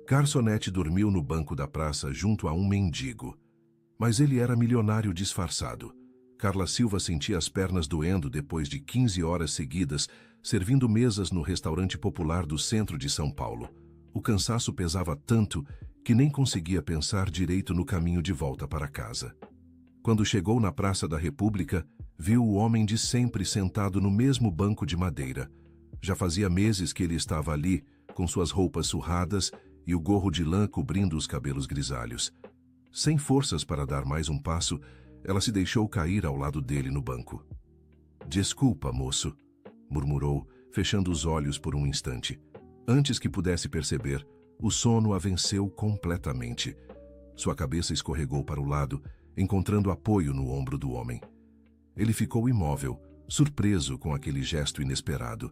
Garçonete dormiu no banco da praça junto a um mendigo. Mas ele era milionário disfarçado. Carla Silva sentia as pernas doendo depois de 15 horas seguidas, servindo mesas no restaurante popular do centro de São Paulo. O cansaço pesava tanto que nem conseguia pensar direito no caminho de volta para casa. Quando chegou na Praça da República, viu o homem de sempre sentado no mesmo banco de madeira. Já fazia meses que ele estava ali, com suas roupas surradas e o gorro de lã cobrindo os cabelos grisalhos. Sem forças para dar mais um passo, ela se deixou cair ao lado dele no banco. "Desculpa, moço", murmurou, fechando os olhos por um instante. Antes que pudesse perceber, o sono a venceu completamente. Sua cabeça escorregou para o lado, encontrando apoio no ombro do homem. Ele ficou imóvel, surpreso com aquele gesto inesperado.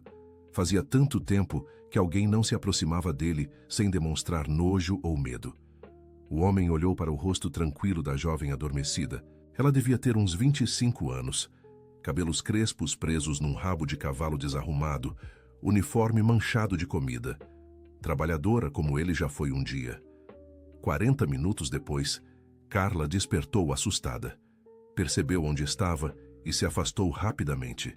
Fazia tanto tempo que alguém não se aproximava dele sem demonstrar nojo ou medo. O homem olhou para o rosto tranquilo da jovem adormecida. Ela devia ter uns 25 anos. Cabelos crespos presos num rabo de cavalo desarrumado, uniforme manchado de comida. Trabalhadora como ele já foi um dia. 40 minutos depois, Carla despertou assustada. Percebeu onde estava e se afastou rapidamente.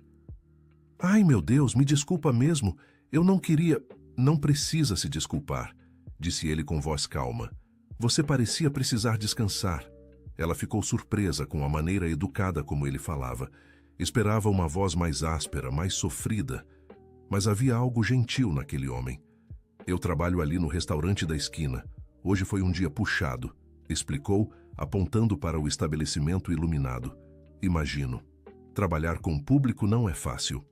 "Ai, meu Deus, me desculpa mesmo. Eu não queria..." "Não precisa se desculpar", disse ele com voz calma. "Você parecia precisar descansar." Ela ficou surpresa com a maneira educada como ele falava. Esperava uma voz mais áspera, mais sofrida. Mas havia algo gentil naquele homem. "Eu trabalho ali no restaurante da esquina. Hoje foi um dia puxado", explicou, apontando para o estabelecimento iluminado. "Imagino. Trabalhar com público não é fácil."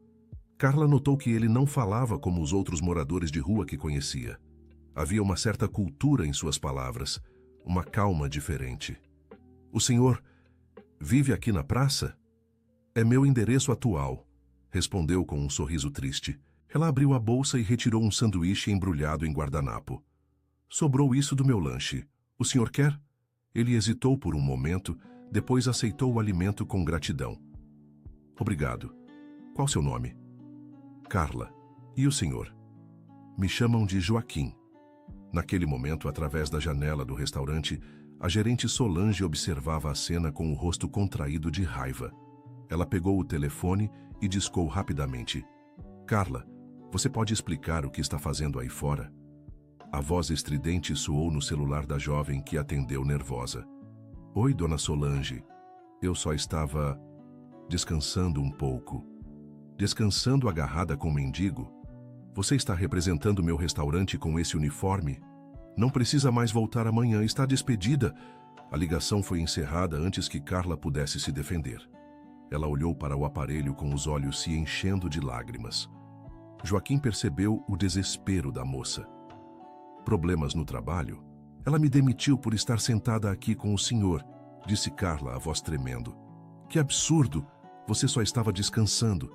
Carla notou que ele não falava como os outros moradores de rua que conhecia. Havia uma certa cultura em suas palavras, uma calma diferente. "O senhor vive aqui na praça?" "É meu endereço atual", respondeu com um sorriso triste. Ela abriu a bolsa e retirou um sanduíche embrulhado em guardanapo. "Sobrou isso do meu lanche. O senhor quer?" Ele hesitou por um momento, depois aceitou o alimento com gratidão. "Obrigado. Qual seu nome?" "Carla. E o senhor?" "Me chamam de Joaquim." Naquele momento, através da janela do restaurante, a gerente Solange observava a cena com o rosto contraído de raiva. Ela pegou o telefone e discou rapidamente. "Carla, você pode explicar o que está fazendo aí fora?" A voz estridente soou no celular da jovem que atendeu nervosa. "Oi, dona Solange. Eu só estava descansando um pouco." "Descansando agarrada com o mendigo? Você está representando meu restaurante com esse uniforme? Não precisa mais voltar amanhã, está despedida." A ligação foi encerrada antes que Carla pudesse se defender. Ela olhou para o aparelho com os olhos se enchendo de lágrimas. Joaquim percebeu o desespero da moça. "Problemas no trabalho? Ela me demitiu por estar sentada aqui com o senhor", disse Carla, a voz tremendo. "Que absurdo! Você só estava descansando."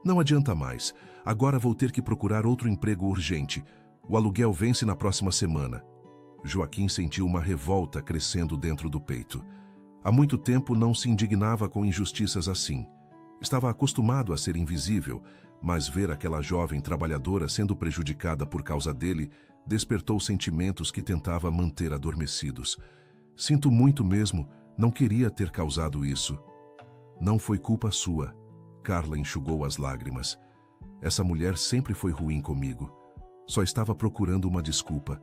"Não adianta mais. Agora vou ter que procurar outro emprego urgente. O aluguel vence na próxima semana." Joaquim sentiu uma revolta crescendo dentro do peito. Há muito tempo não se indignava com injustiças assim. Estava acostumado a ser invisível, mas ver aquela jovem trabalhadora sendo prejudicada por causa dele despertou sentimentos que tentava manter adormecidos. "Sinto muito mesmo, não queria ter causado isso." "Não foi culpa sua." Carla enxugou as lágrimas. "Essa mulher sempre foi ruim comigo. Só estava procurando uma desculpa."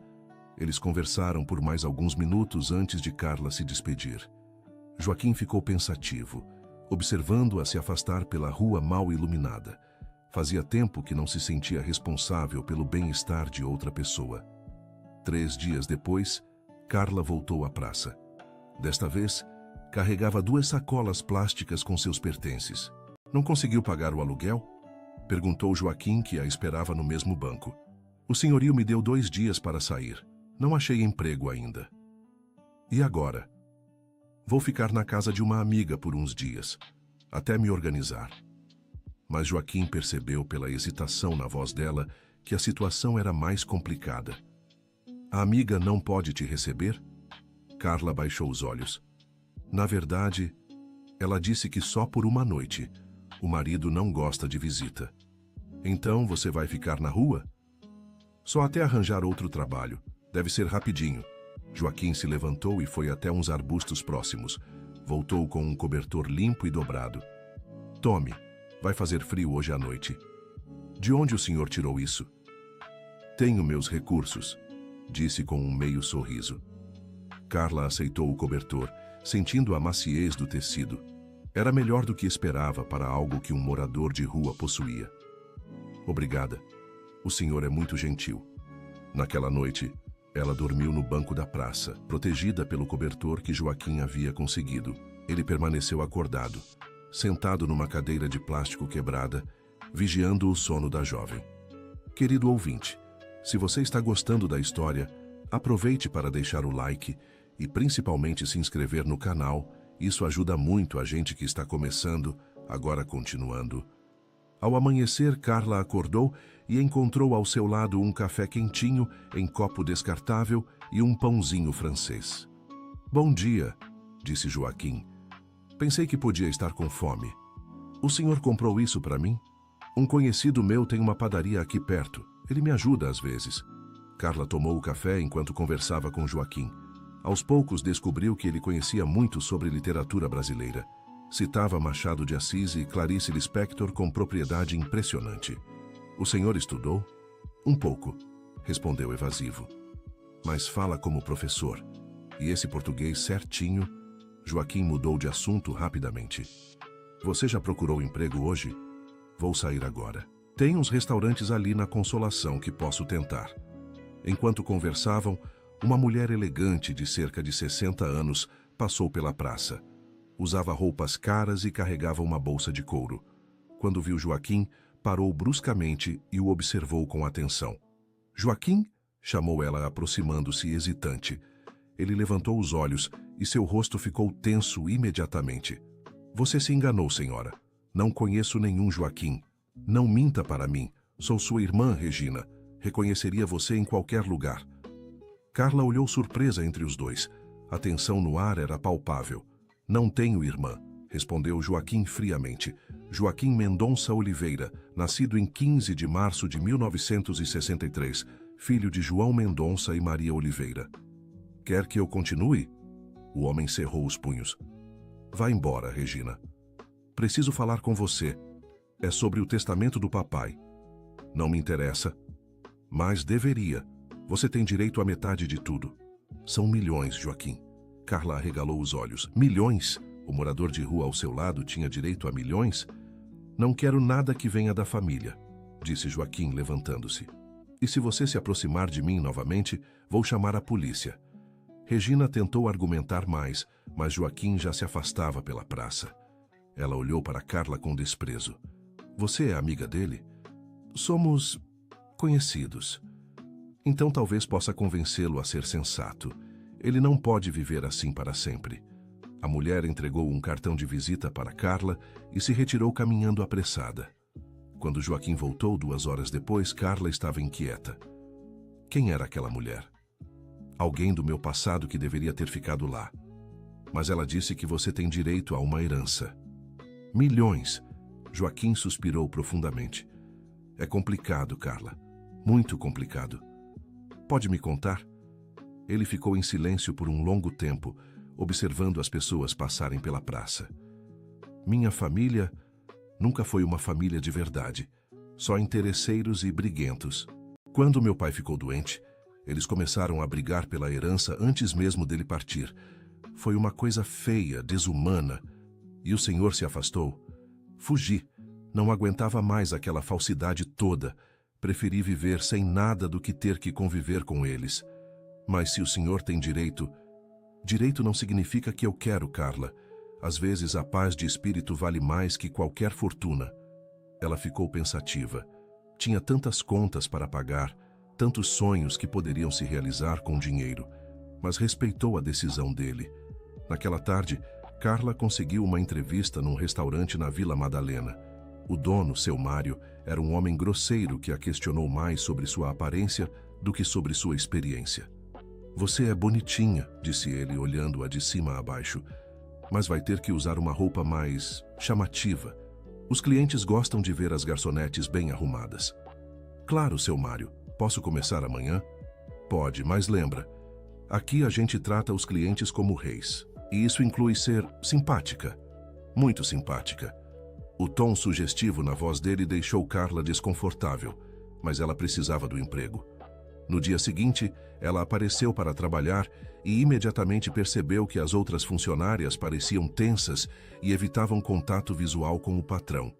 Eles conversaram por mais alguns minutos antes de Carla se despedir. Joaquim ficou pensativo, observando-a se afastar pela rua mal iluminada. Fazia tempo que não se sentia responsável pelo bem-estar de outra pessoa. 3 dias depois, Carla voltou à praça. Desta vez, carregava 2 sacolas plásticas com seus pertences. "Não conseguiu pagar o aluguel?" perguntou Joaquim, que a esperava no mesmo banco. "O senhorio me deu 2 dias para sair. Não achei emprego ainda." "E agora?" "Vou ficar na casa de uma amiga por uns dias, até me organizar." Mas Joaquim percebeu pela hesitação na voz dela que a situação era mais complicada. "A amiga não pode te receber?" Carla baixou os olhos. "Na verdade, ela disse que só por uma noite. O marido não gosta de visita." "Então você vai ficar na rua?" "Só até arranjar outro trabalho. Deve ser rapidinho. Joaquim se levantou e foi até uns arbustos próximos. Voltou com um cobertor limpo e dobrado. Tome, vai fazer frio hoje à noite. De onde o senhor tirou isso? Tenho meus recursos, disse com um meio sorriso. Carla aceitou o cobertor, sentindo a maciez do tecido. Era melhor do que esperava para algo que um morador de rua possuía. Obrigada. O senhor é muito gentil. Naquela noite, ela dormiu no banco da praça, protegida pelo cobertor que Joaquim havia conseguido. Ele permaneceu acordado, sentado numa cadeira de plástico quebrada, vigiando o sono da jovem. Querido ouvinte, se você está gostando da história, aproveite para deixar o like e principalmente se inscrever no canal. Isso ajuda muito a gente que está começando, agora continuando. Ao amanhecer, Carla acordou e encontrou ao seu lado um café quentinho em copo descartável e um pãozinho francês. Bom dia, disse Joaquim. Pensei que podia estar com fome. O senhor comprou isso para mim? Um conhecido meu tem uma padaria aqui perto. Ele me ajuda às vezes. Carla tomou o café enquanto conversava com Joaquim. Aos poucos descobriu que ele conhecia muito sobre literatura brasileira. Citava Machado de Assis e Clarice Lispector com propriedade impressionante. O senhor estudou? Um pouco, respondeu evasivo. Mas fala como professor. E esse português certinho? Joaquim mudou de assunto rapidamente. Você já procurou emprego hoje? Vou sair agora. Tem uns restaurantes ali na Consolação que posso tentar. Enquanto conversavam, uma mulher elegante de cerca de 60 anos passou pela praça. Usava roupas caras e carregava uma bolsa de couro. Quando viu Joaquim, parou bruscamente e o observou com atenção. Joaquim? Chamou ela, aproximando-se hesitante. Ele levantou os olhos e seu rosto ficou tenso imediatamente. Você se enganou, senhora. Não conheço nenhum Joaquim. Não minta para mim. Sou sua irmã, Regina. Reconheceria você em qualquer lugar. Carla olhou surpresa entre os dois. A tensão no ar era palpável. Não tenho irmã, respondeu Joaquim friamente. Joaquim Mendonça Oliveira, nascido em 15 de março de 1963, filho de João Mendonça e Maria Oliveira. Quer que eu continue? O homem cerrou os punhos. Vá embora, Regina. Preciso falar com você. É sobre o testamento do papai. Não me interessa. Mas deveria. Você tem direito à metade de tudo. São milhões, Joaquim. Carla arregalou os olhos. Milhões? O morador de rua ao seu lado tinha direito a milhões? Não quero nada que venha da família, disse Joaquim, levantando-se. E se você se aproximar de mim novamente, vou chamar a polícia. Regina tentou argumentar mais, mas Joaquim já se afastava pela praça. Ela olhou para Carla com desprezo. Você é amiga dele? Somos conhecidos. Então talvez possa convencê-lo a ser sensato. Ele não pode viver assim para sempre. A mulher entregou um cartão de visita para Carla e se retirou caminhando apressada. Quando Joaquim voltou 2 horas depois, Carla estava inquieta. Quem era aquela mulher? Alguém do meu passado que deveria ter ficado lá. Mas ela disse que você tem direito a uma herança. Milhões! Joaquim suspirou profundamente. É complicado, Carla. Muito complicado. Pode me contar? Ele ficou em silêncio por um longo tempo, observando as pessoas passarem pela praça. Minha família nunca foi uma família de verdade, só interesseiros e briguentos. Quando meu pai ficou doente, eles começaram a brigar pela herança antes mesmo dele partir. Foi uma coisa feia, desumana. E o senhor se afastou? Fugi. Não aguentava mais aquela falsidade toda. Preferi viver sem nada do que ter que conviver com eles. Mas se o senhor tem direito... Direito não significa que eu quero, Carla. Às vezes a paz de espírito vale mais que qualquer fortuna. Ela ficou pensativa. Tinha tantas contas para pagar, tantos sonhos que poderiam se realizar com dinheiro, mas respeitou a decisão dele. Naquela tarde, Carla conseguiu uma entrevista num restaurante na Vila Madalena. O dono, seu Mário, era um homem grosseiro que a questionou mais sobre sua aparência do que sobre sua experiência. Você é bonitinha, disse ele, olhando-a de cima a baixo, mas vai ter que usar uma roupa mais chamativa. Os clientes gostam de ver as garçonetes bem arrumadas. Claro, seu Mário. Posso começar amanhã? Pode, mas lembra, aqui a gente trata os clientes como reis. E isso inclui ser simpática. Muito simpática. O tom sugestivo na voz dele deixou Carla desconfortável, mas ela precisava do emprego. No dia seguinte, ela apareceu para trabalhar e imediatamente percebeu que as outras funcionárias pareciam tensas e evitavam contato visual com o patrão.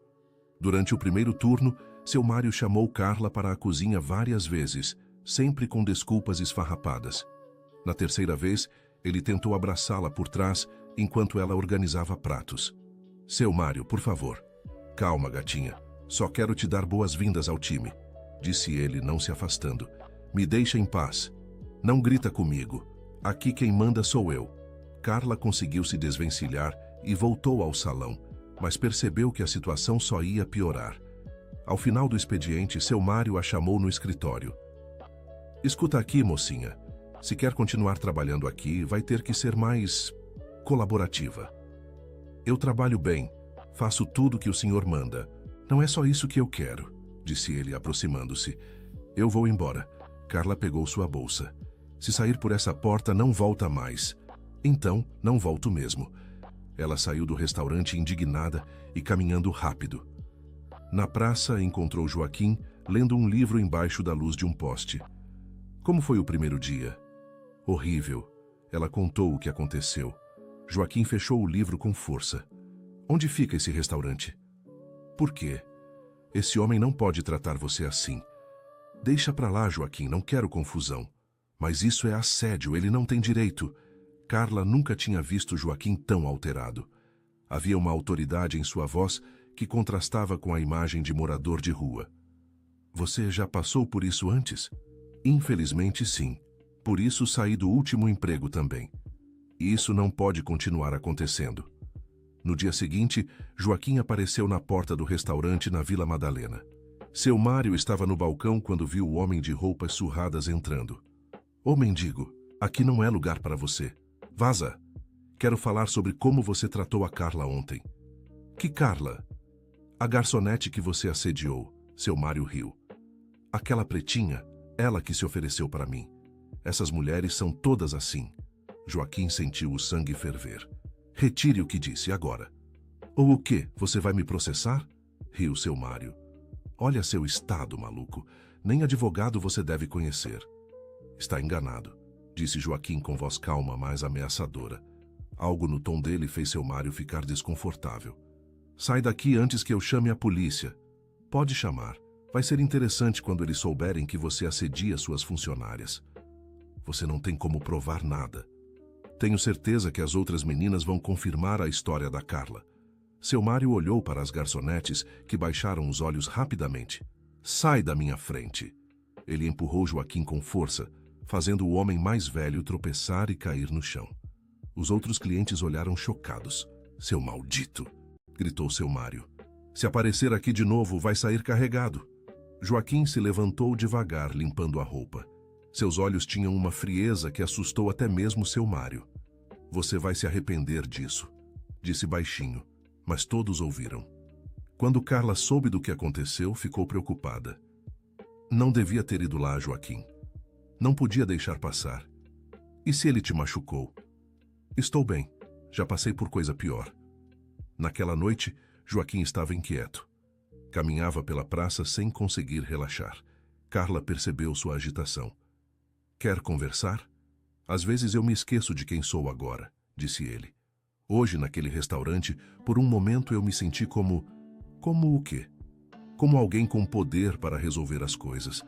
Durante o primeiro turno, seu Mário chamou Carla para a cozinha várias vezes, sempre com desculpas esfarrapadas. Na terceira vez, ele tentou abraçá-la por trás enquanto ela organizava pratos. Seu Mário, por favor. Calma, gatinha. Só quero te dar boas-vindas ao time, disse ele, não se afastando. Me deixa em paz. Não grita comigo. Aqui quem manda sou eu. Carla conseguiu se desvencilhar e voltou ao salão, mas percebeu que a situação só ia piorar. Ao final do expediente, seu Mário a chamou no escritório. Escuta aqui, mocinha. Se quer continuar trabalhando aqui, vai ter que ser mais colaborativa. Eu trabalho bem, faço tudo que o senhor manda. Não é só isso que eu quero, disse ele, aproximando-se. Eu vou embora. Carla pegou sua bolsa. Se sair por essa porta, não volta mais. Então, não volto mesmo. Ela saiu do restaurante indignada e caminhando rápido. Na praça, encontrou Joaquim lendo um livro embaixo da luz de um poste. Como foi o primeiro dia? Horrível. Ela contou o que aconteceu. Joaquim fechou o livro com força. Onde fica esse restaurante? Por quê? Esse homem não pode tratar você assim. Deixa pra lá, Joaquim, não quero confusão. Mas isso é assédio, ele não tem direito. Carla nunca tinha visto Joaquim tão alterado. Havia uma autoridade em sua voz que contrastava com a imagem de morador de rua. Você já passou por isso antes? Infelizmente, sim. Por isso saí do último emprego também. E isso não pode continuar acontecendo. No dia seguinte, Joaquim apareceu na porta do restaurante na Vila Madalena. Seu Mário estava no balcão quando viu o homem de roupas surradas entrando. Ô mendigo, aqui não é lugar para você. Vaza! Quero falar sobre como você tratou a Carla ontem. Que Carla? A garçonete que você assediou, seu Mário riu. Aquela pretinha, ela que se ofereceu para mim. Essas mulheres são todas assim. Joaquim sentiu o sangue ferver. Retire o que disse agora. Ou o quê? Você vai me processar? Riu seu Mário. Olha seu estado, maluco. Nem advogado você deve conhecer. Está enganado, disse Joaquim com voz calma, mas ameaçadora. Algo no tom dele fez seu Mário ficar desconfortável. Sai daqui antes que eu chame a polícia. Pode chamar. Vai ser interessante quando eles souberem que você assedia suas funcionárias. Você não tem como provar nada. Tenho certeza que as outras meninas vão confirmar a história da Carla. Seu Mário olhou para as garçonetes, que baixaram os olhos rapidamente. Sai da minha frente. Ele empurrou Joaquim com força, fazendo o homem mais velho tropeçar e cair no chão. Os outros clientes olharam chocados. Seu maldito! Gritou seu Mário. Se aparecer aqui de novo, vai sair carregado. Joaquim se levantou devagar, limpando a roupa. Seus olhos tinham uma frieza que assustou até mesmo seu Mário. Você vai se arrepender disso, disse baixinho, mas todos ouviram. Quando Carla soube do que aconteceu, ficou preocupada. Não devia ter ido lá, Joaquim. Não podia deixar passar. E se ele te machucou? Estou bem, já passei por coisa pior. Naquela noite, Joaquim estava inquieto. Caminhava pela praça sem conseguir relaxar. Carla percebeu sua agitação. Quer conversar? Às vezes eu me esqueço de quem sou agora, disse ele. Hoje, naquele restaurante, por um momento eu me senti como... Como o quê? Como alguém com poder para resolver as coisas.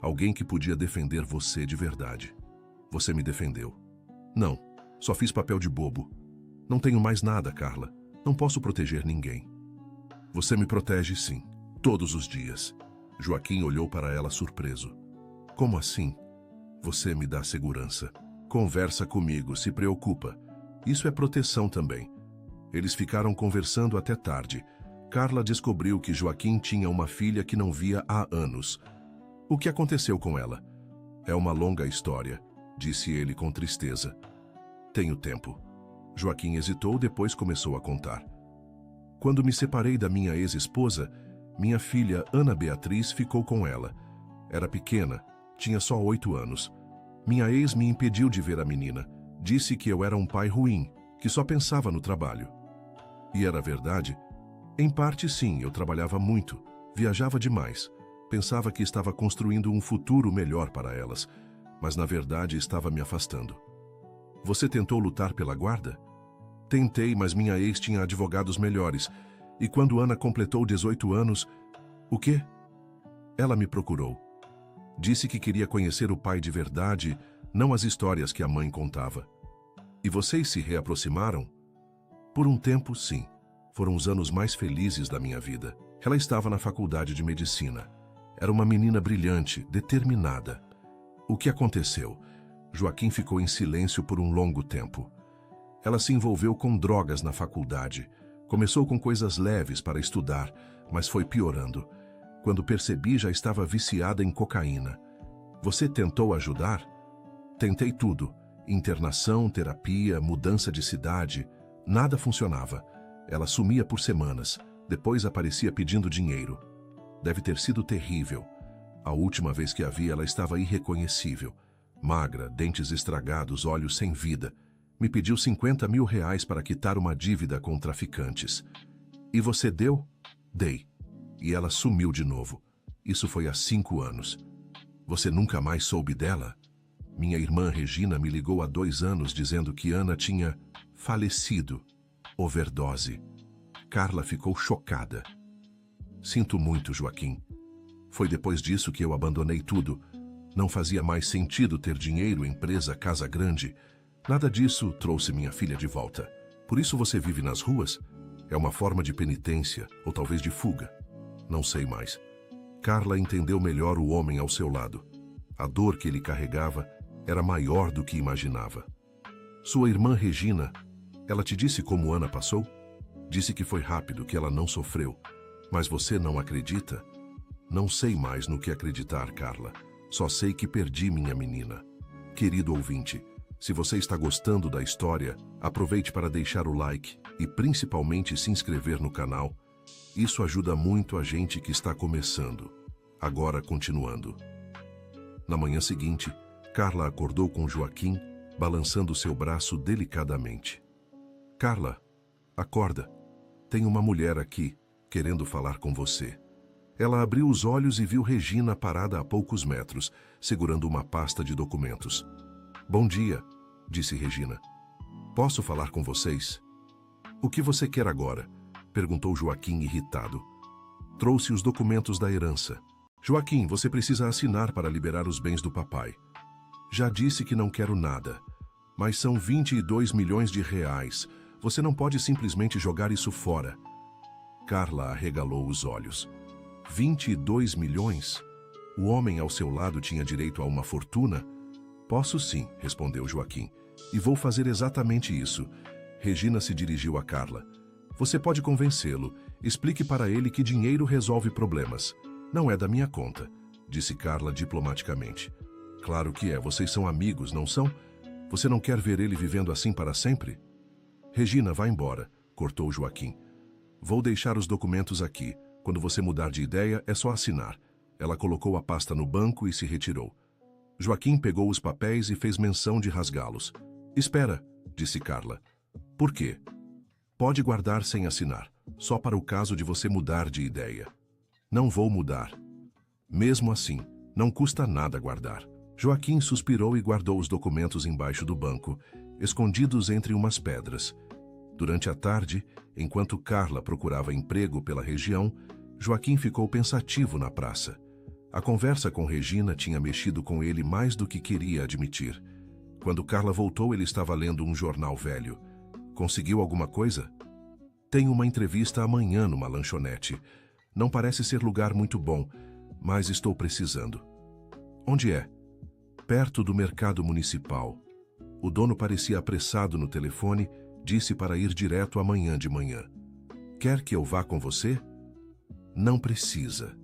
Alguém que podia defender você de verdade. Você me defendeu. Não, só fiz papel de bobo. Não tenho mais nada, Carla. Não posso proteger ninguém. Você me protege, sim, todos os dias. Joaquim olhou para ela surpreso. Como assim? Você me dá segurança. Conversa comigo, se preocupa. Isso é proteção também. Eles ficaram conversando até tarde. Carla descobriu que Joaquim tinha uma filha que não via há anos. O que aconteceu com ela? É uma longa história, disse ele com tristeza. Tenho tempo. Joaquim hesitou, depois começou a contar. Quando me separei da minha ex-esposa, minha filha Ana Beatriz ficou com ela. Era pequena, tinha só 8 anos. Minha ex me impediu de ver a menina. Disse que eu era um pai ruim, que só pensava no trabalho. E era verdade? Em parte, sim, eu trabalhava muito, viajava demais. Pensava que estava construindo um futuro melhor para elas, mas na verdade estava me afastando. Você tentou lutar pela guarda? Tentei, mas minha ex tinha advogados melhores. E quando Ana completou 18 anos... O quê? Ela me procurou. Disse que queria conhecer o pai de verdade, não as histórias que a mãe contava. E vocês se reaproximaram? Por um tempo, sim. Foram os anos mais felizes da minha vida. Ela estava na faculdade de medicina. Era uma menina brilhante, determinada. O que aconteceu? Joaquim ficou em silêncio por um longo tempo. Ela se envolveu com drogas na faculdade. Começou com coisas leves para estudar, mas foi piorando. Quando percebi, já estava viciada em cocaína. Você tentou ajudar? Tentei tudo. Internação, terapia, mudança de cidade. Nada funcionava. Ela sumia por semanas. Depois aparecia pedindo dinheiro. Deve ter sido terrível. A última vez que a vi, ela estava irreconhecível. Magra, dentes estragados, olhos sem vida. Me pediu 50 mil reais para quitar uma dívida com traficantes. E você deu? Dei. E ela sumiu de novo. Isso foi há 5 anos. Você nunca mais soube dela? Minha irmã Regina me ligou há 2 anos dizendo que Ana tinha falecido. Overdose. Carla ficou chocada. Sinto muito, Joaquim. Foi depois disso que eu abandonei tudo. Não fazia mais sentido ter dinheiro, empresa, casa grande. Nada disso trouxe minha filha de volta. Por isso você vive nas ruas? É uma forma de penitência, ou talvez de fuga. Não sei mais. Carla entendeu melhor o homem ao seu lado. A dor que ele carregava era maior do que imaginava. Sua irmã Regina, ela te disse como Ana passou? Disse que foi rápido, que ela não sofreu. Mas você não acredita? Não sei mais no que acreditar, Carla. Só sei que perdi minha menina. Querido ouvinte, se você está gostando da história, aproveite para deixar o like e principalmente se inscrever no canal. Isso ajuda muito a gente que está começando. Agora, continuando. Na manhã seguinte, Carla acordou com Joaquim, balançando seu braço delicadamente. Carla, acorda. Tem uma mulher aqui, querendo falar com você. Ela abriu os olhos e viu Regina parada a poucos metros, segurando uma pasta de documentos. Bom dia, disse Regina. Posso falar com vocês? O que você quer agora? Perguntou Joaquim irritado. Trouxe os documentos da herança. Joaquim, você precisa assinar para liberar os bens do papai. Já disse que não quero nada. Mas são 22 milhões de reais. Você não pode simplesmente jogar isso fora. Carla arregalou os olhos. 22 milhões? O homem ao seu lado tinha direito a uma fortuna? Posso sim, respondeu Joaquim. E vou fazer exatamente isso. Regina se dirigiu a Carla. Você pode convencê-lo. Explique para ele que dinheiro resolve problemas. Não é da minha conta, disse Carla diplomaticamente. Claro que é, vocês são amigos, não são? Você não quer ver ele vivendo assim para sempre? Regina, vá embora, cortou Joaquim. Vou deixar os documentos aqui. Quando você mudar de ideia, é só assinar. Ela colocou a pasta no banco e se retirou. Joaquim pegou os papéis e fez menção de rasgá-los. Espera, disse Carla. Por quê? Pode guardar sem assinar, só para o caso de você mudar de ideia. Não vou mudar. Mesmo assim, não custa nada guardar. Joaquim suspirou e guardou os documentos embaixo do banco, escondidos entre umas pedras. Durante a tarde, enquanto Carla procurava emprego pela região, Joaquim ficou pensativo na praça. A conversa com Regina tinha mexido com ele mais do que queria admitir. Quando Carla voltou, ele estava lendo um jornal velho. Conseguiu alguma coisa? Tenho uma entrevista amanhã numa lanchonete. Não parece ser lugar muito bom, mas estou precisando. Onde é? Perto do mercado municipal. O dono parecia apressado no telefone, disse para ir direto amanhã de manhã. Quer que eu vá com você? Não precisa.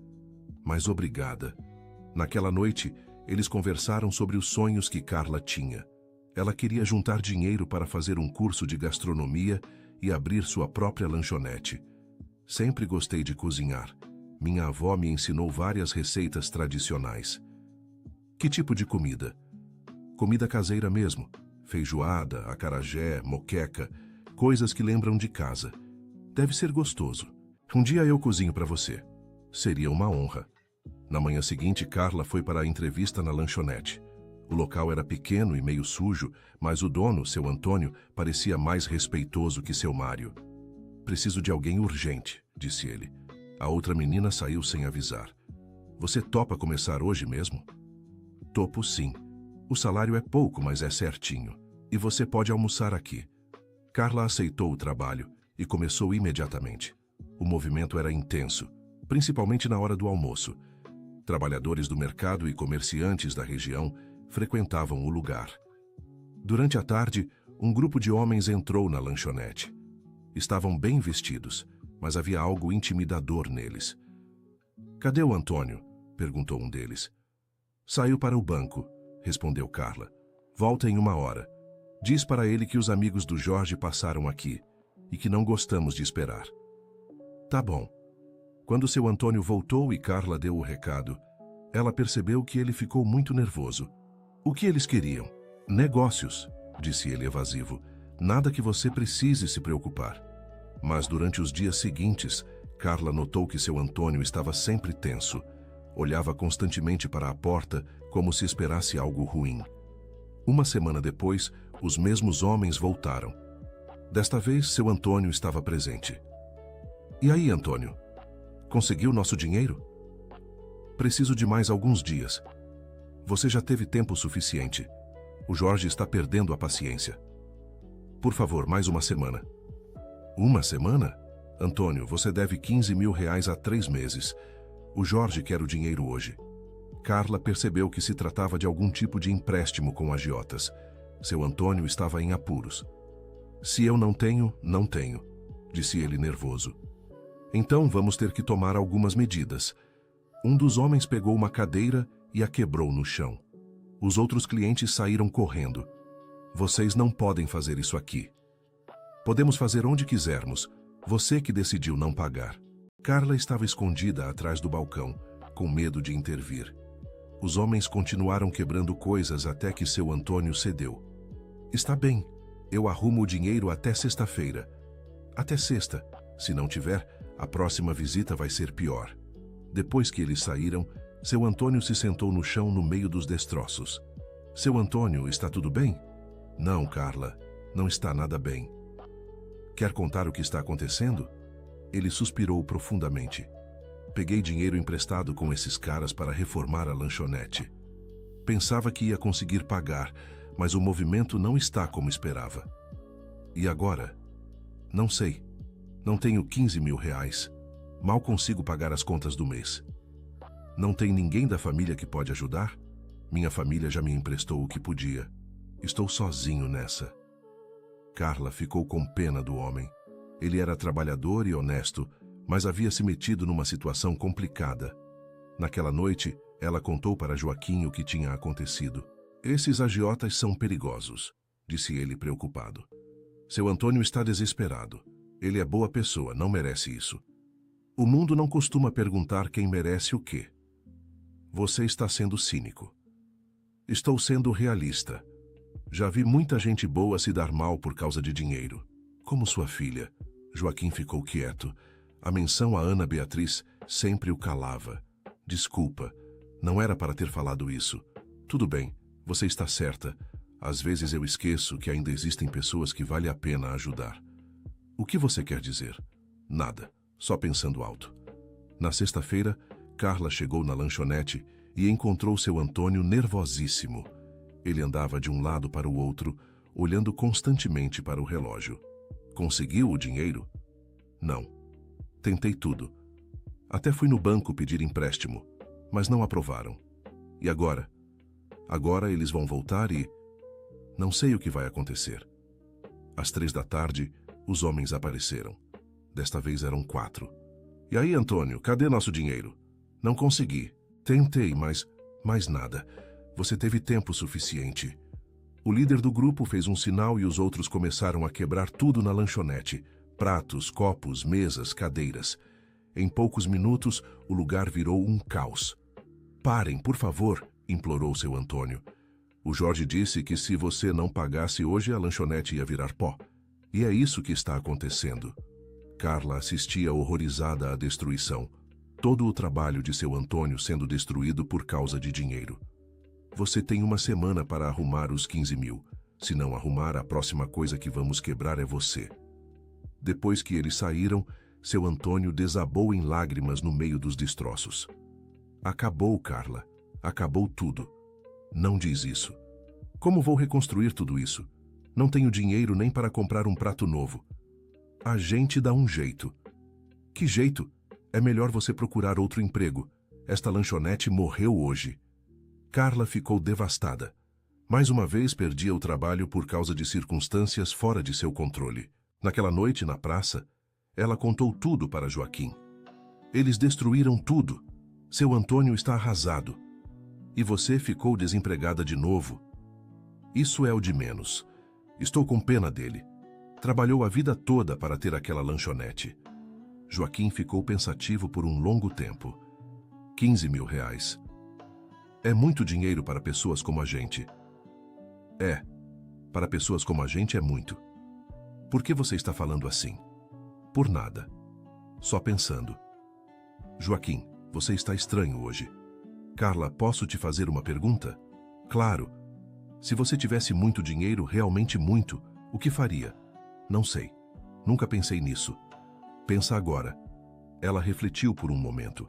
Mas obrigada. Naquela noite, eles conversaram sobre os sonhos que Carla tinha. Ela queria juntar dinheiro para fazer um curso de gastronomia e abrir sua própria lanchonete. Sempre gostei de cozinhar. Minha avó me ensinou várias receitas tradicionais. Que tipo de comida? Comida caseira mesmo. Feijoada, acarajé, moqueca, coisas que lembram de casa. Deve ser gostoso. Um dia eu cozinho para você. Seria uma honra. Na manhã seguinte, Carla foi para a entrevista na lanchonete. O local era pequeno e meio sujo, mas o dono, seu Antônio, parecia mais respeitoso que seu Mário. Preciso de alguém urgente, disse ele. A outra menina saiu sem avisar. Você topa começar hoje mesmo? Topo sim. O salário é pouco, mas é certinho. E você pode almoçar aqui. Carla aceitou o trabalho e começou imediatamente. O movimento era intenso, principalmente na hora do almoço. Trabalhadores do mercado e comerciantes da região frequentavam o lugar. Durante a tarde, um grupo de homens entrou na lanchonete. Estavam bem vestidos, mas havia algo intimidador neles. Cadê o Antônio? Perguntou um deles. Saiu para o banco, respondeu Carla. Volta em 1 hora. Diz para ele que os amigos do Jorge passaram aqui e que não gostamos de esperar. Tá bom. Quando seu Antônio voltou e Carla deu o recado, ela percebeu que ele ficou muito nervoso. O que eles queriam? Negócios, disse ele evasivo. Nada que você precise se preocupar. Mas durante os dias seguintes, Carla notou que seu Antônio estava sempre tenso. Olhava constantemente para a porta como se esperasse algo ruim. 1 semana depois, os mesmos homens voltaram. Desta vez, seu Antônio estava presente. E aí, Antônio? Conseguiu nosso dinheiro? Preciso de mais alguns dias. Você já teve tempo suficiente. O Jorge está perdendo a paciência. Por favor, mais 1 semana. 1 semana? Antônio, você deve 15 mil reais há 3 meses. O Jorge quer o dinheiro hoje. Carla percebeu que se tratava de algum tipo de empréstimo com agiotas. Seu Antônio estava em apuros. Se eu não tenho, não tenho, disse ele nervoso. Então vamos ter que tomar algumas medidas. Um dos homens pegou uma cadeira e a quebrou no chão. Os outros clientes saíram correndo. Vocês não podem fazer isso aqui. Podemos fazer onde quisermos. Você que decidiu não pagar. Carla estava escondida atrás do balcão, com medo de intervir. Os homens continuaram quebrando coisas até que seu Antônio cedeu. Está bem, eu arrumo o dinheiro até sexta-feira. Até sexta. Se não tiver, a próxima visita vai ser pior. Depois que eles saíram, seu Antônio se sentou no chão no meio dos destroços. Seu Antônio, está tudo bem? Não, Carla, não está nada bem. Quer contar o que está acontecendo? Ele suspirou profundamente. Peguei dinheiro emprestado com esses caras para reformar a lanchonete. Pensava que ia conseguir pagar, mas o movimento não está como esperava. E agora? Não sei. Não tenho 15 mil reais. Mal consigo pagar as contas do mês. Não tem ninguém da família que pode ajudar? Minha família já me emprestou o que podia. Estou sozinho nessa. Carla ficou com pena do homem. Ele era trabalhador e honesto, mas havia se metido numa situação complicada. Naquela noite, ela contou para Joaquim o que tinha acontecido. Esses agiotas são perigosos, disse ele preocupado. Seu Antônio está desesperado. Ele é boa pessoa, não merece isso. O mundo não costuma perguntar quem merece o quê. Você está sendo cínico. Estou sendo realista. Já vi muita gente boa se dar mal por causa de dinheiro. Como sua filha. Joaquim ficou quieto. A menção a Ana Beatriz sempre o calava. Desculpa, não era para ter falado isso. Tudo bem, você está certa. Às vezes eu esqueço que ainda existem pessoas que vale a pena ajudar. O que você quer dizer? Nada, só pensando alto. Na sexta-feira, Carla chegou na lanchonete e encontrou seu Antônio nervosíssimo. Ele andava de um lado para o outro, olhando constantemente para o relógio. Conseguiu o dinheiro? Não. Tentei tudo. Até fui no banco pedir empréstimo, mas não aprovaram. E agora? Agora eles vão voltar e... Não sei o que vai acontecer. Às 3 da tarde, os homens apareceram. Desta vez eram 4. E aí, Antônio, cadê nosso dinheiro? Não consegui. Tentei, mas mais nada. Você teve tempo suficiente. O líder do grupo fez um sinal e os outros começaram a quebrar tudo na lanchonete. Pratos, copos, mesas, cadeiras. Em poucos minutos, o lugar virou um caos. Parem, por favor, implorou seu Antônio. O Jorge disse que se você não pagasse hoje, a lanchonete ia virar pó. E é isso que está acontecendo. Carla assistia horrorizada à destruição. Todo o trabalho de seu Antônio sendo destruído por causa de dinheiro. Você tem uma semana para arrumar os 15 mil. Se não arrumar, a próxima coisa que vamos quebrar é você. Depois que eles saíram, seu Antônio desabou em lágrimas no meio dos destroços. Acabou, Carla. Acabou tudo. Não diz isso. Como vou reconstruir tudo isso? Não tenho dinheiro nem para comprar um prato novo. A gente dá um jeito. Que jeito? É melhor você procurar outro emprego. Esta lanchonete morreu hoje. Carla ficou devastada. Mais uma vez perdia o trabalho por causa de circunstâncias fora de seu controle. Naquela noite, na praça, ela contou tudo para Joaquim. Eles destruíram tudo. Seu Antônio está arrasado. E você ficou desempregada de novo. Isso é o de menos. Estou com pena dele. Trabalhou a vida toda para ter aquela lanchonete. Joaquim ficou pensativo por um longo tempo. 15 mil reais. É muito dinheiro para pessoas como a gente. É. Para pessoas como a gente é muito. Por que você está falando assim? Por nada. Só pensando. Joaquim, você está estranho hoje. Carla, posso te fazer uma pergunta? Claro. Se você tivesse muito dinheiro, realmente muito, o que faria? Não sei. Nunca pensei nisso. Pensa agora. Ela refletiu por um momento.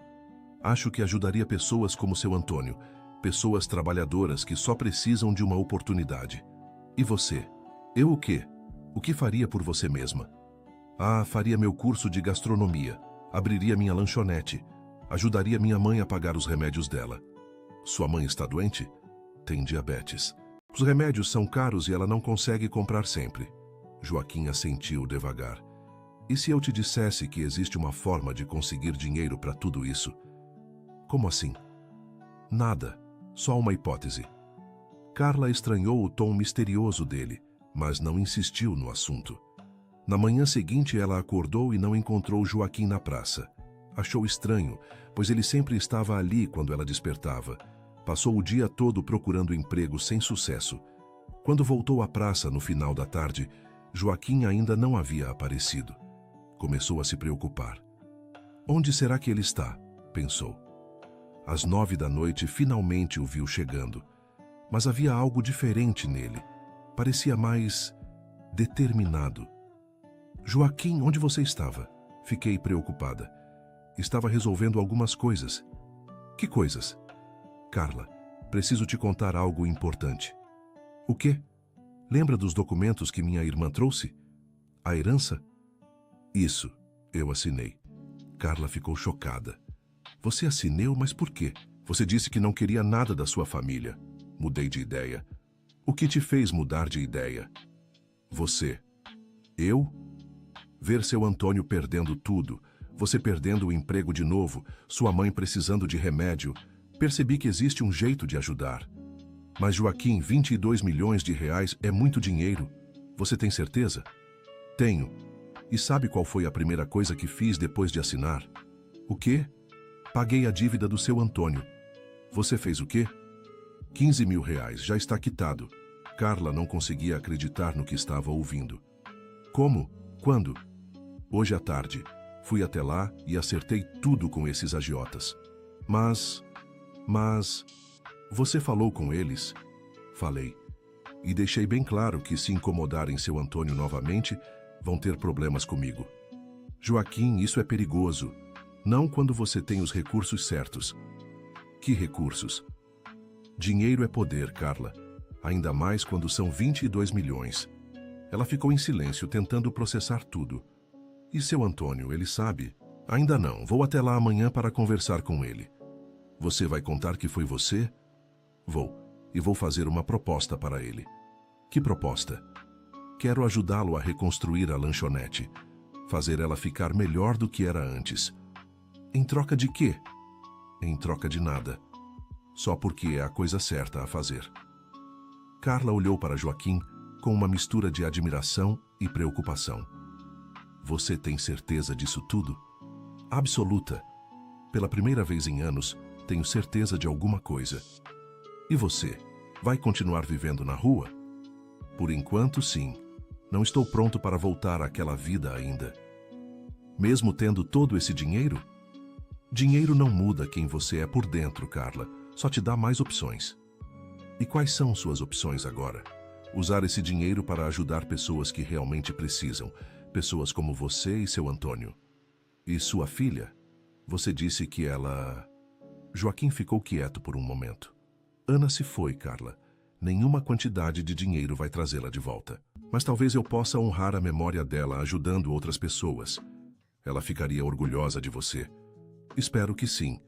Acho que ajudaria pessoas como seu Antônio, pessoas trabalhadoras que só precisam de uma oportunidade. E você? Eu o quê? O que faria por você mesma? Ah, faria meu curso de gastronomia, abriria minha lanchonete, ajudaria minha mãe a pagar os remédios dela. Sua mãe está doente? Tem diabetes. Os remédios são caros e ela não consegue comprar sempre. Joaquim assentiu devagar. E se eu te dissesse que existe uma forma de conseguir dinheiro para tudo isso? Como assim? Nada, só uma hipótese. Carla estranhou o tom misterioso dele, mas não insistiu no assunto. Na manhã seguinte, ela acordou e não encontrou Joaquim na praça. Achou estranho, pois ele sempre estava ali quando ela despertava. Passou o dia todo procurando emprego sem sucesso. Quando voltou à praça no final da tarde, Joaquim ainda não havia aparecido. Começou a se preocupar. Onde será que ele está? Pensou. Às 9 da noite, finalmente o viu chegando. Mas havia algo diferente nele. Parecia mais determinado. Joaquim, onde você estava? Fiquei preocupada. Estava resolvendo algumas coisas. Que coisas? Carla, preciso te contar algo importante. O quê? Lembra dos documentos que minha irmã trouxe? A herança? Isso, eu assinei. Carla ficou chocada. Você assinou, mas por quê? Você disse que não queria nada da sua família. Mudei de ideia. O que te fez mudar de ideia? Você. Eu? Ver seu Antônio perdendo tudo, você perdendo o emprego de novo, sua mãe precisando de remédio, percebi que existe um jeito de ajudar. Mas Joaquim, 22 milhões de reais é muito dinheiro. Você tem certeza? Tenho. E sabe qual foi a primeira coisa que fiz depois de assinar? O quê? Paguei a dívida do seu Antônio. Você fez o quê? 15 mil reais, já está quitado. Carla não conseguia acreditar no que estava ouvindo. Como? Quando? Hoje à tarde. Fui até lá e acertei tudo com esses agiotas. Mas... Você falou com eles? Falei. E deixei bem claro que se incomodarem seu Antônio novamente, vão ter problemas comigo. Joaquim, isso é perigoso. Não quando você tem os recursos certos. Que recursos? Dinheiro é poder, Carla. Ainda mais quando são 22 milhões. Ela ficou em silêncio, tentando processar tudo. E seu Antônio, ele sabe? Ainda não. Vou até lá amanhã para conversar com ele. Você vai contar que foi você? Vou. E vou fazer uma proposta para ele. Que proposta? Quero ajudá-lo a reconstruir a lanchonete. Fazer ela ficar melhor do que era antes. Em troca de quê? Em troca de nada. Só porque é a coisa certa a fazer. Carla olhou para Joaquim com uma mistura de admiração e preocupação. Você tem certeza disso tudo? Absoluta. Pela primeira vez em anos, tenho certeza de alguma coisa. E você? Vai continuar vivendo na rua? Por enquanto, sim. Não estou pronto para voltar àquela vida ainda. Mesmo tendo todo esse dinheiro? Dinheiro não muda quem você é por dentro, Carla. Só te dá mais opções. E quais são suas opções agora? Usar esse dinheiro para ajudar pessoas que realmente precisam. Pessoas como você e seu Antônio. E sua filha? Você disse que ela... Joaquim ficou quieto por um momento. Ana se foi, Carla. Nenhuma quantidade de dinheiro vai trazê-la de volta. Mas talvez eu possa honrar a memória dela ajudando outras pessoas. Ela ficaria orgulhosa de você. Espero que sim.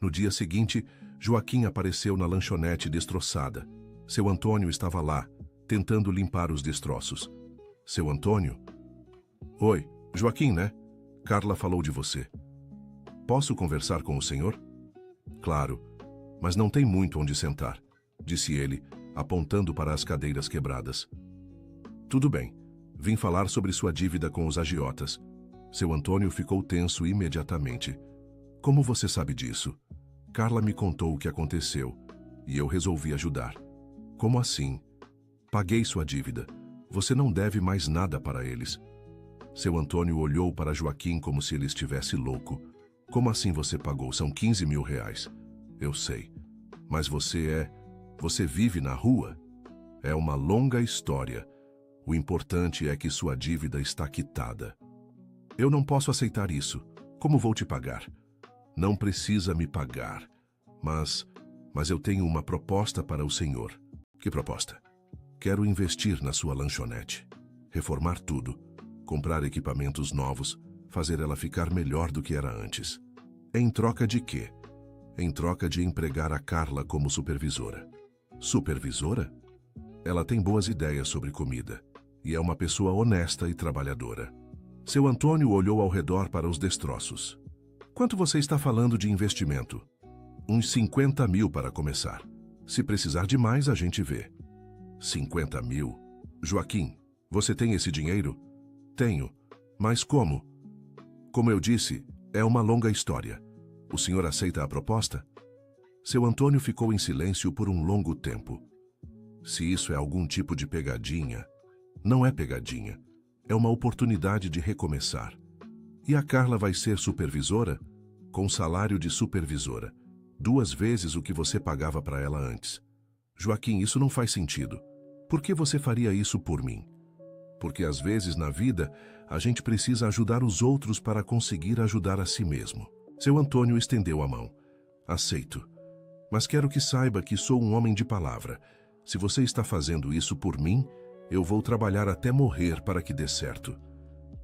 No dia seguinte, Joaquim apareceu na lanchonete destroçada. Seu Antônio estava lá, tentando limpar os destroços. Seu Antônio? Oi, Joaquim, né? Carla falou de você. Posso conversar com o senhor? Claro, mas não tem muito onde sentar, disse ele, apontando para as cadeiras quebradas. Tudo bem, vim falar sobre sua dívida com os agiotas. Seu Antônio ficou tenso imediatamente. Como você sabe disso? Carla me contou o que aconteceu e eu resolvi ajudar. Como assim? Paguei sua dívida. Você não deve mais nada para eles. Seu Antônio olhou para Joaquim como se ele estivesse louco. Como assim você pagou? São 15 mil reais. Eu sei. Mas Você vive na rua? É uma longa história. O importante é que sua dívida está quitada. Eu não posso aceitar isso. Como vou te pagar? Não precisa me pagar. Mas eu tenho uma proposta para o senhor. Que proposta? Quero investir na sua lanchonete. Reformar tudo. Comprar equipamentos novos. Fazer ela ficar melhor do que era antes. Em troca de quê? Em troca de empregar a Carla como supervisora. Supervisora? Ela tem boas ideias sobre comida. E é uma pessoa honesta e trabalhadora. Seu Antônio olhou ao redor para os destroços. Quanto você está falando de investimento? Uns 50 mil para começar. Se precisar de mais, a gente vê. 50 mil? Joaquim, você tem esse dinheiro? Tenho. Mas como? Como eu disse, é uma longa história. O senhor aceita a proposta? Seu Antônio ficou em silêncio por um longo tempo. Se isso é algum tipo de pegadinha... Não é pegadinha. É uma oportunidade de recomeçar. E a Carla vai ser supervisora? Com salário de supervisora. 2 vezes o que você pagava para ela antes. Joaquim, isso não faz sentido. Por que você faria isso por mim? Porque às vezes na vida, a gente precisa ajudar os outros para conseguir ajudar a si mesmo. Seu Antônio estendeu a mão. Aceito. Mas quero que saiba que sou um homem de palavra. Se você está fazendo isso por mim, eu vou trabalhar até morrer para que dê certo.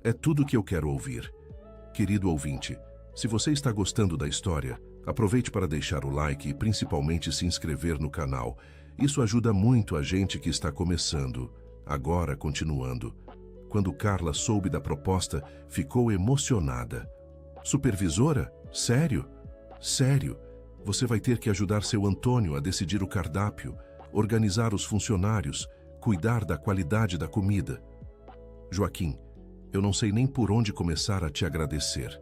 É tudo que eu quero ouvir. Querido ouvinte, se você está gostando da história, aproveite para deixar o like e principalmente se inscrever no canal. Isso ajuda muito a gente que está começando. Agora, continuando. Quando Carla soube da proposta, ficou emocionada. Supervisora? Sério? Sério? Você vai ter que ajudar seu Antônio a decidir o cardápio, organizar os funcionários, cuidar da qualidade da comida. Joaquim, eu não sei nem por onde começar a te agradecer.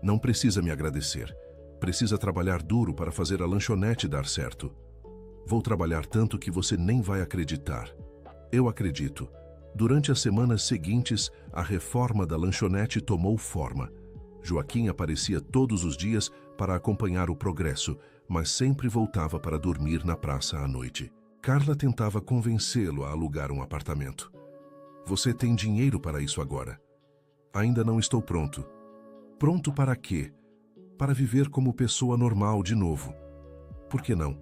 Não precisa me agradecer. Precisa trabalhar duro para fazer a lanchonete dar certo. Vou trabalhar tanto que você nem vai acreditar. Eu acredito. Durante as semanas seguintes, a reforma da lanchonete tomou forma. Joaquim aparecia todos os dias para acompanhar o progresso, mas sempre voltava para dormir na praça à noite. Carla tentava convencê-lo a alugar um apartamento. Você tem dinheiro para isso agora. Ainda não estou pronto. Pronto para quê? Para viver como pessoa normal de novo. Por que não?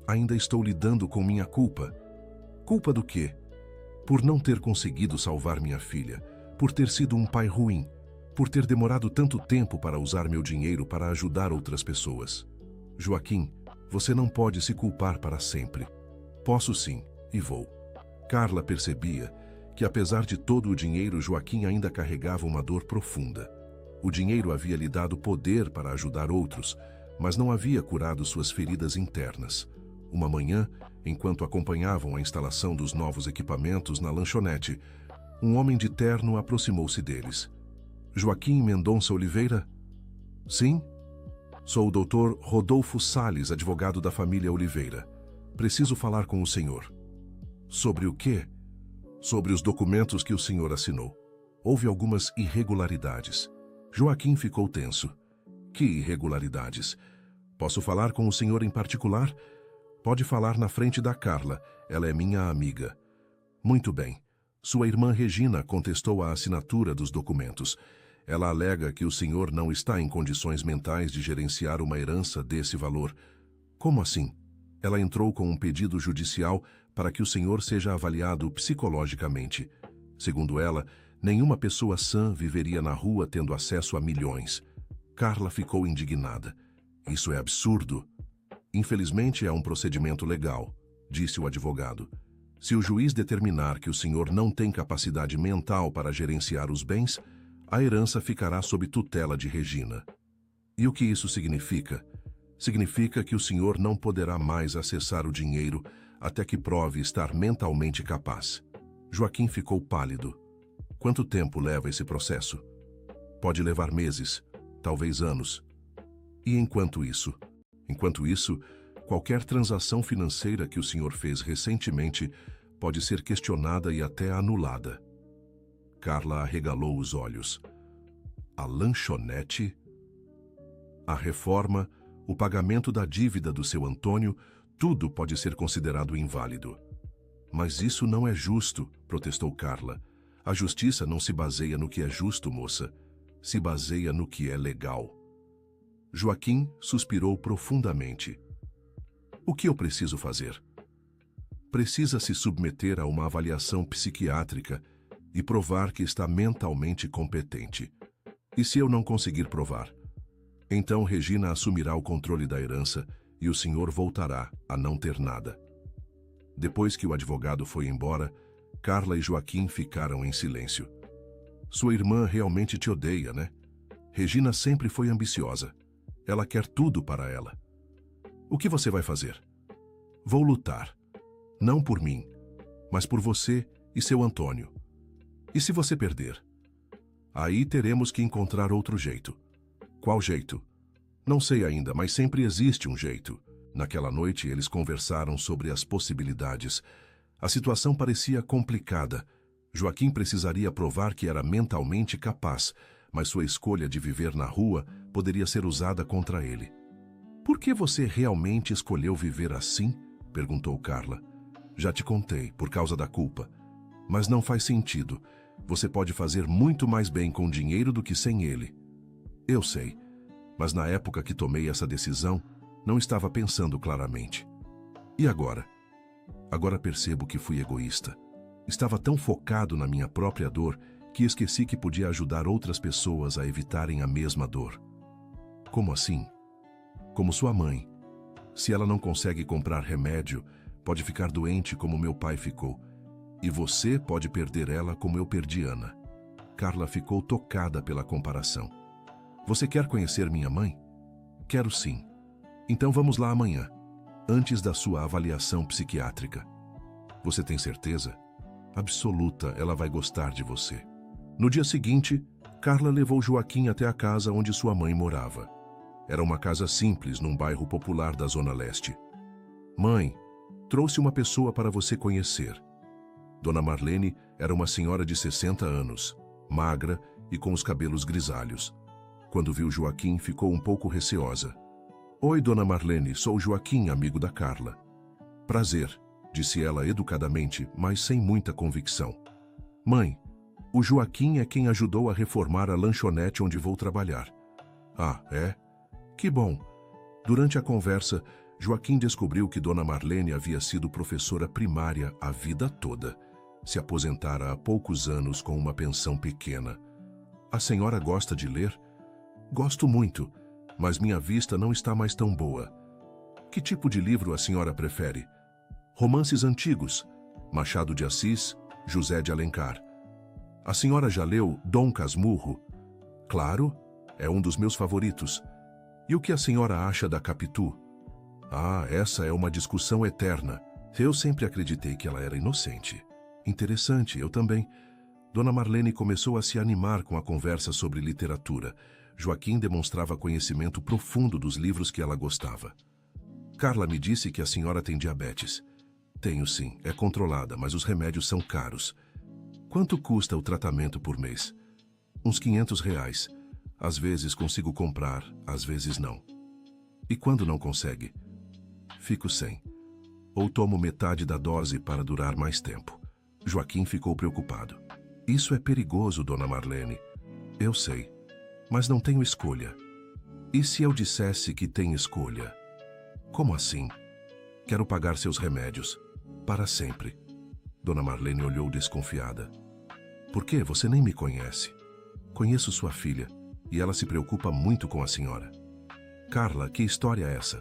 Ainda estou lidando com minha culpa. Culpa do quê? Por não ter conseguido salvar minha filha, por ter sido um pai ruim, por ter demorado tanto tempo para usar meu dinheiro para ajudar outras pessoas. Joaquim, você não pode se culpar para sempre. Posso sim, e vou. Carla percebia que, apesar de todo o dinheiro, Joaquim ainda carregava uma dor profunda. O dinheiro havia lhe dado poder para ajudar outros, mas não havia curado suas feridas internas. Uma manhã, enquanto acompanhavam a instalação dos novos equipamentos na lanchonete, um homem de terno aproximou-se deles. Joaquim Mendonça Oliveira? Sim? Sou o Dr. Rodolfo Salles, advogado da família Oliveira. Preciso falar com o senhor. Sobre o quê? Sobre os documentos que o senhor assinou. Houve algumas irregularidades. Joaquim ficou tenso. Que irregularidades? Posso falar com o senhor em particular? Pode falar na frente da Carla, ela é minha amiga. Muito bem. Sua irmã Regina contestou a assinatura dos documentos. Ela alega que o senhor não está em condições mentais de gerenciar uma herança desse valor. Como assim? Ela entrou com um pedido judicial para que o senhor seja avaliado psicologicamente. Segundo ela, nenhuma pessoa sã viveria na rua tendo acesso a milhões. Carla ficou indignada. Isso é absurdo. Infelizmente é um procedimento legal, disse o advogado. Se o juiz determinar que o senhor não tem capacidade mental para gerenciar os bens, a herança ficará sob tutela de Regina. E o que isso significa? Significa que o senhor não poderá mais acessar o dinheiro até que prove estar mentalmente capaz. Joaquim ficou pálido. Quanto tempo leva esse processo? Pode levar meses, talvez anos. E enquanto isso, qualquer transação financeira que o senhor fez recentemente pode ser questionada e até anulada. Carla arregalou os olhos. A lanchonete? A reforma, o pagamento da dívida do seu Antônio, tudo pode ser considerado inválido. Mas isso não é justo, protestou Carla. A justiça não se baseia no que é justo, moça. Se baseia no que é legal. Joaquim suspirou profundamente. O que eu preciso fazer? Precisa se submeter a uma avaliação psiquiátrica e provar que está mentalmente competente. E se eu não conseguir provar? Então Regina assumirá o controle da herança e o senhor voltará a não ter nada. Depois que o advogado foi embora, Carla e Joaquim ficaram em silêncio. Sua irmã realmente te odeia, né? Regina sempre foi ambiciosa. Ela quer tudo para ela. O que você vai fazer? Vou lutar. Não por mim, mas por você e seu Antônio. E se você perder? Aí teremos que encontrar outro jeito. Qual jeito? Não sei ainda, mas sempre existe um jeito. Naquela noite eles conversaram sobre as possibilidades. A situação parecia complicada. Joaquim precisaria provar que era mentalmente capaz, mas sua escolha de viver na rua poderia ser usada contra ele. Por que você realmente escolheu viver assim? Perguntou Carla. Já te contei, por causa da culpa. Mas não faz sentido. Você pode fazer muito mais bem com dinheiro do que sem ele. Eu sei, mas na época que tomei essa decisão, não estava pensando claramente. E agora? Agora percebo que fui egoísta. Estava tão focado na minha própria dor que esqueci que podia ajudar outras pessoas a evitarem a mesma dor. Como assim? Como sua mãe. Se ela não consegue comprar remédio, pode ficar doente como meu pai ficou. E você pode perder ela como eu perdi Ana. Carla ficou tocada pela comparação. Você quer conhecer minha mãe? Quero sim. Então vamos lá amanhã, antes da sua avaliação psiquiátrica. Você tem certeza? Absoluta, ela vai gostar de você. No dia seguinte, Carla levou Joaquim até a casa onde sua mãe morava. Era uma casa simples num bairro popular da Zona Leste. Mãe, trouxe uma pessoa para você conhecer. Dona Marlene era uma senhora de 60 anos, magra e com os cabelos grisalhos. Quando viu Joaquim, ficou um pouco receosa. Oi, Dona Marlene, sou Joaquim, amigo da Carla. Prazer, disse ela educadamente, mas sem muita convicção. Mãe, o Joaquim é quem ajudou a reformar a lanchonete onde vou trabalhar. Ah, é? Que bom. Durante a conversa, Joaquim descobriu que Dona Marlene havia sido professora primária a vida toda. Se aposentara há poucos anos com uma pensão pequena. A senhora gosta de ler? Gosto muito, mas minha vista não está mais tão boa. Que tipo de livro a senhora prefere? Romances antigos, Machado de Assis, José de Alencar. A senhora já leu Dom Casmurro? Claro, é um dos meus favoritos. E o que a senhora acha da Capitu? Ah, essa é uma discussão eterna. Eu sempre acreditei que ela era inocente. Interessante, eu também. Dona Marlene começou a se animar com a conversa sobre literatura. Joaquim demonstrava conhecimento profundo dos livros que ela gostava. Carla me disse que a senhora tem diabetes. Tenho sim, é controlada, mas os remédios são caros. Quanto custa o tratamento por mês? Uns R$ 500. Às vezes consigo comprar, às vezes não. E quando não consegue? Fico sem. Ou tomo metade da dose para durar mais tempo. Joaquim ficou preocupado. Isso é perigoso, dona Marlene. Eu sei, mas não tenho escolha. E se eu dissesse que tem escolha? Como assim? Quero pagar seus remédios. Para sempre. Dona Marlene olhou desconfiada. Por quê? Você nem me conhece. Conheço sua filha, e ela se preocupa muito com a senhora. Carla, que história é essa?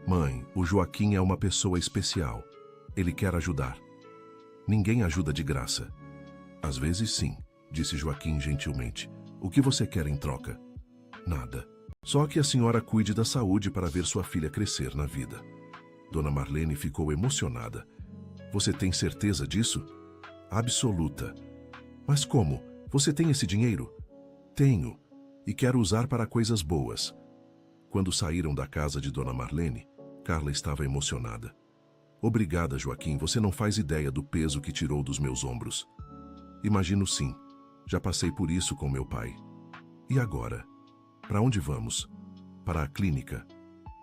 Mãe, o Joaquim é uma pessoa especial. Ele quer ajudar. Ninguém ajuda de graça. Às vezes sim, disse Joaquim gentilmente. O que você quer em troca? Nada. Só que a senhora cuide da saúde para ver sua filha crescer na vida. Dona Marlene ficou emocionada. Você tem certeza disso? Absoluta. Mas como? Você tem esse dinheiro? Tenho. E quero usar para coisas boas. Quando saíram da casa de Dona Marlene, Carla estava emocionada. Obrigada, Joaquim, você não faz ideia do peso que tirou dos meus ombros. Imagino sim. Já passei por isso com meu pai. E agora? Para onde vamos? Para a clínica.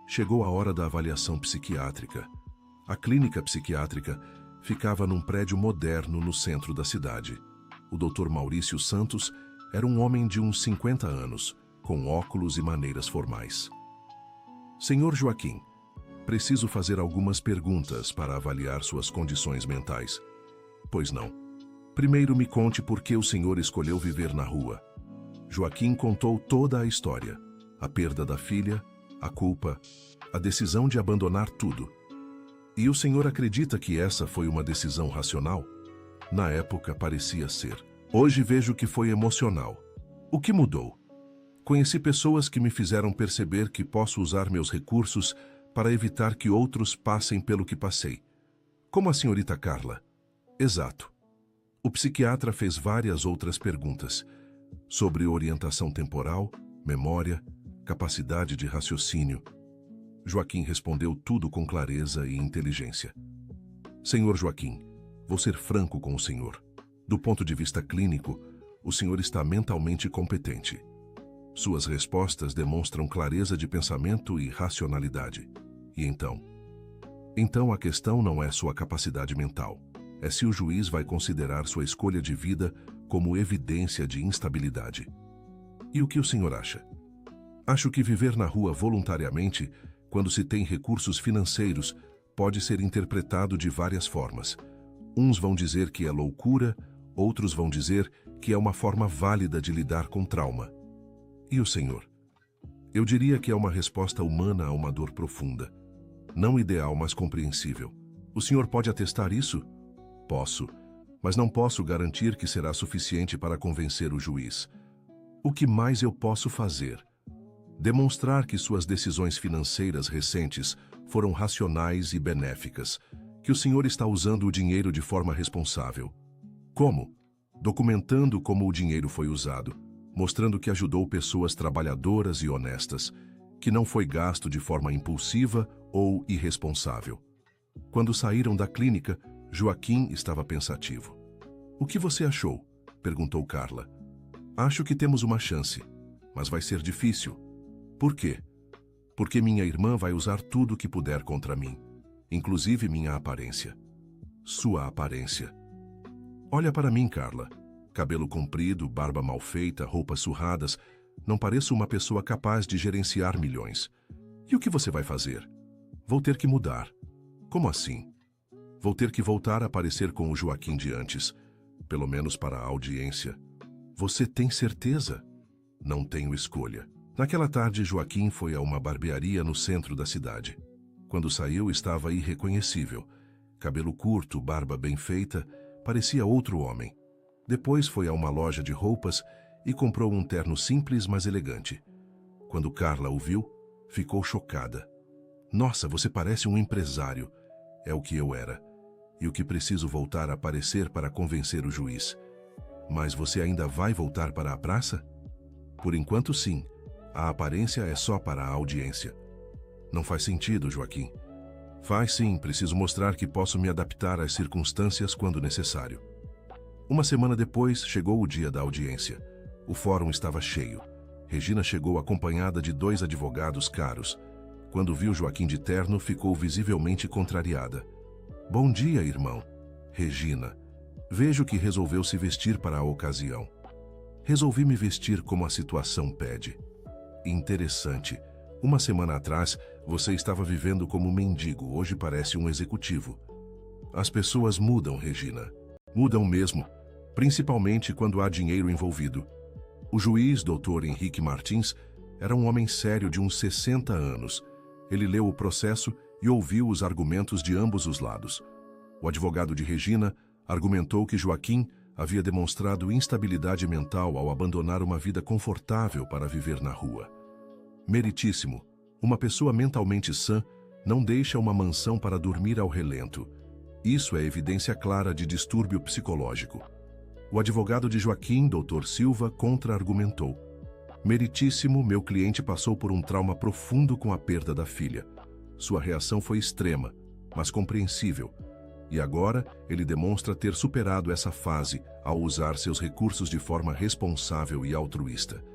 Chegou a hora da avaliação psiquiátrica. A clínica psiquiátrica ficava num prédio moderno no centro da cidade. O Dr. Maurício Santos era um homem de uns 50 anos, com óculos e maneiras formais. Senhor Joaquim, preciso fazer algumas perguntas para avaliar suas condições mentais. Pois não. Primeiro me conte por que o senhor escolheu viver na rua. Joaquim contou toda a história. A perda da filha, a culpa, a decisão de abandonar tudo. E o senhor acredita que essa foi uma decisão racional? Na época parecia ser. Hoje vejo que foi emocional. O que mudou? Conheci pessoas que me fizeram perceber que posso usar meus recursos para evitar que outros passem pelo que passei. Como a senhorita Carla. Exato. O psiquiatra fez várias outras perguntas sobre orientação temporal, memória, capacidade de raciocínio. Joaquim respondeu tudo com clareza e inteligência. Senhor Joaquim, vou ser franco com o senhor. Do ponto de vista clínico, o senhor está mentalmente competente. Suas respostas demonstram clareza de pensamento e racionalidade. E então? Então a questão não é sua capacidade mental. É se o juiz vai considerar sua escolha de vida como evidência de instabilidade. E o que o senhor acha? Acho que viver na rua voluntariamente, quando se tem recursos financeiros, pode ser interpretado de várias formas. Uns vão dizer que é loucura, outros vão dizer que é uma forma válida de lidar com trauma. E o senhor? Eu diria que é uma resposta humana a uma dor profunda. Não ideal, mas compreensível. O senhor pode atestar isso? Posso, mas não posso garantir que será suficiente para convencer o juiz. O que mais eu posso fazer? Demonstrar que suas decisões financeiras recentes foram racionais e benéficas, que o senhor está usando o dinheiro de forma responsável. Como? Documentando como o dinheiro foi usado, mostrando que ajudou pessoas trabalhadoras e honestas, que não foi gasto de forma impulsiva ou irresponsável. Quando saíram da clínica, Joaquim estava pensativo. O que você achou? Perguntou Carla. Acho que temos uma chance, mas vai ser difícil. Por quê? Porque minha irmã vai usar tudo o que puder contra mim, inclusive minha aparência. Sua aparência. Olha para mim, Carla. Cabelo comprido, barba mal feita, roupas surradas. Não pareço uma pessoa capaz de gerenciar milhões. E o que você vai fazer? Vou ter que mudar. Como assim? Vou ter que voltar a aparecer com o Joaquim de antes, pelo menos para a audiência. Você tem certeza? Não tenho escolha. Naquela tarde, Joaquim foi a uma barbearia no centro da cidade. Quando saiu, estava irreconhecível. Cabelo curto, barba bem feita, parecia outro homem. Depois foi a uma loja de roupas e comprou um terno simples, mas elegante. Quando Carla o viu, ficou chocada. Nossa, você parece um empresário. É o que eu era. E o que preciso voltar a aparecer para convencer o juiz. Mas você ainda vai voltar para a praça? Por enquanto, sim. A aparência é só para a audiência. Não faz sentido, Joaquim. Faz sim, preciso mostrar que posso me adaptar às circunstâncias quando necessário. Uma semana depois, chegou o dia da audiência. O fórum estava cheio. Regina chegou acompanhada de 2 advogados caros. Quando viu Joaquim de terno, ficou visivelmente contrariada. Bom dia, irmão. Regina. Vejo que resolveu se vestir para a ocasião. Resolvi me vestir como a situação pede. Interessante. Uma semana atrás, você estava vivendo como mendigo, hoje parece um executivo. As pessoas mudam, Regina. Mudam mesmo, principalmente quando há dinheiro envolvido. O juiz, Dr. Henrique Martins, era um homem sério de uns 60 anos. Ele leu o processo e ouviu os argumentos de ambos os lados. O advogado de Regina argumentou que Joaquim havia demonstrado instabilidade mental ao abandonar uma vida confortável para viver na rua. Meritíssimo, uma pessoa mentalmente sã não deixa uma mansão para dormir ao relento. Isso é evidência clara de distúrbio psicológico. O advogado de Joaquim, Dr. Silva, contra-argumentou. Meritíssimo, meu cliente passou por um trauma profundo com a perda da filha. Sua reação foi extrema, mas compreensível. E agora ele demonstra ter superado essa fase ao usar seus recursos de forma responsável e altruísta.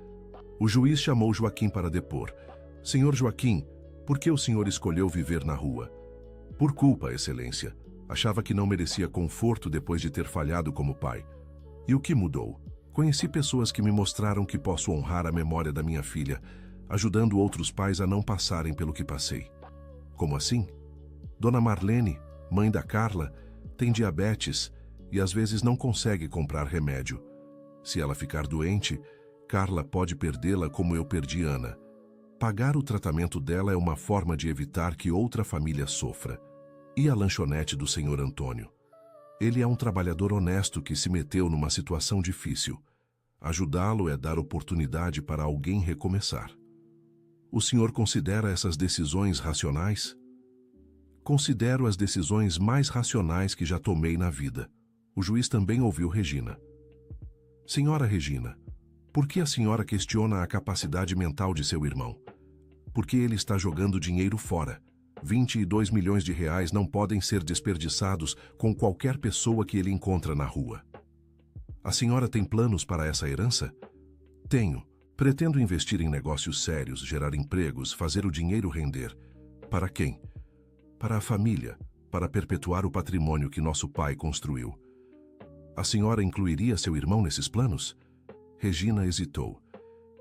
O juiz chamou Joaquim para depor. Senhor Joaquim, por que o senhor escolheu viver na rua? Por culpa, excelência. Achava que não merecia conforto depois de ter falhado como pai. E o que mudou? Conheci pessoas que me mostraram que posso honrar a memória da minha filha, ajudando outros pais a não passarem pelo que passei. Como assim? Dona Marlene, mãe da Carla, tem diabetes e às vezes não consegue comprar remédio. Se ela ficar doente, Carla pode perdê-la como eu perdi Ana. Pagar o tratamento dela é uma forma de evitar que outra família sofra. E a lanchonete do senhor Antônio? Ele é um trabalhador honesto que se meteu numa situação difícil. Ajudá-lo é dar oportunidade para alguém recomeçar. O senhor considera essas decisões racionais? Considero as decisões mais racionais que já tomei na vida. O juiz também ouviu Regina. Senhora Regina, por que a senhora questiona a capacidade mental de seu irmão? Porque ele está jogando dinheiro fora. 22 milhões de reais não podem ser desperdiçados com qualquer pessoa que ele encontra na rua. A senhora tem planos para essa herança? Tenho. Pretendo investir em negócios sérios, gerar empregos, fazer o dinheiro render. Para quem? Para a família, para perpetuar o patrimônio que nosso pai construiu. A senhora incluiria seu irmão nesses planos? Regina hesitou.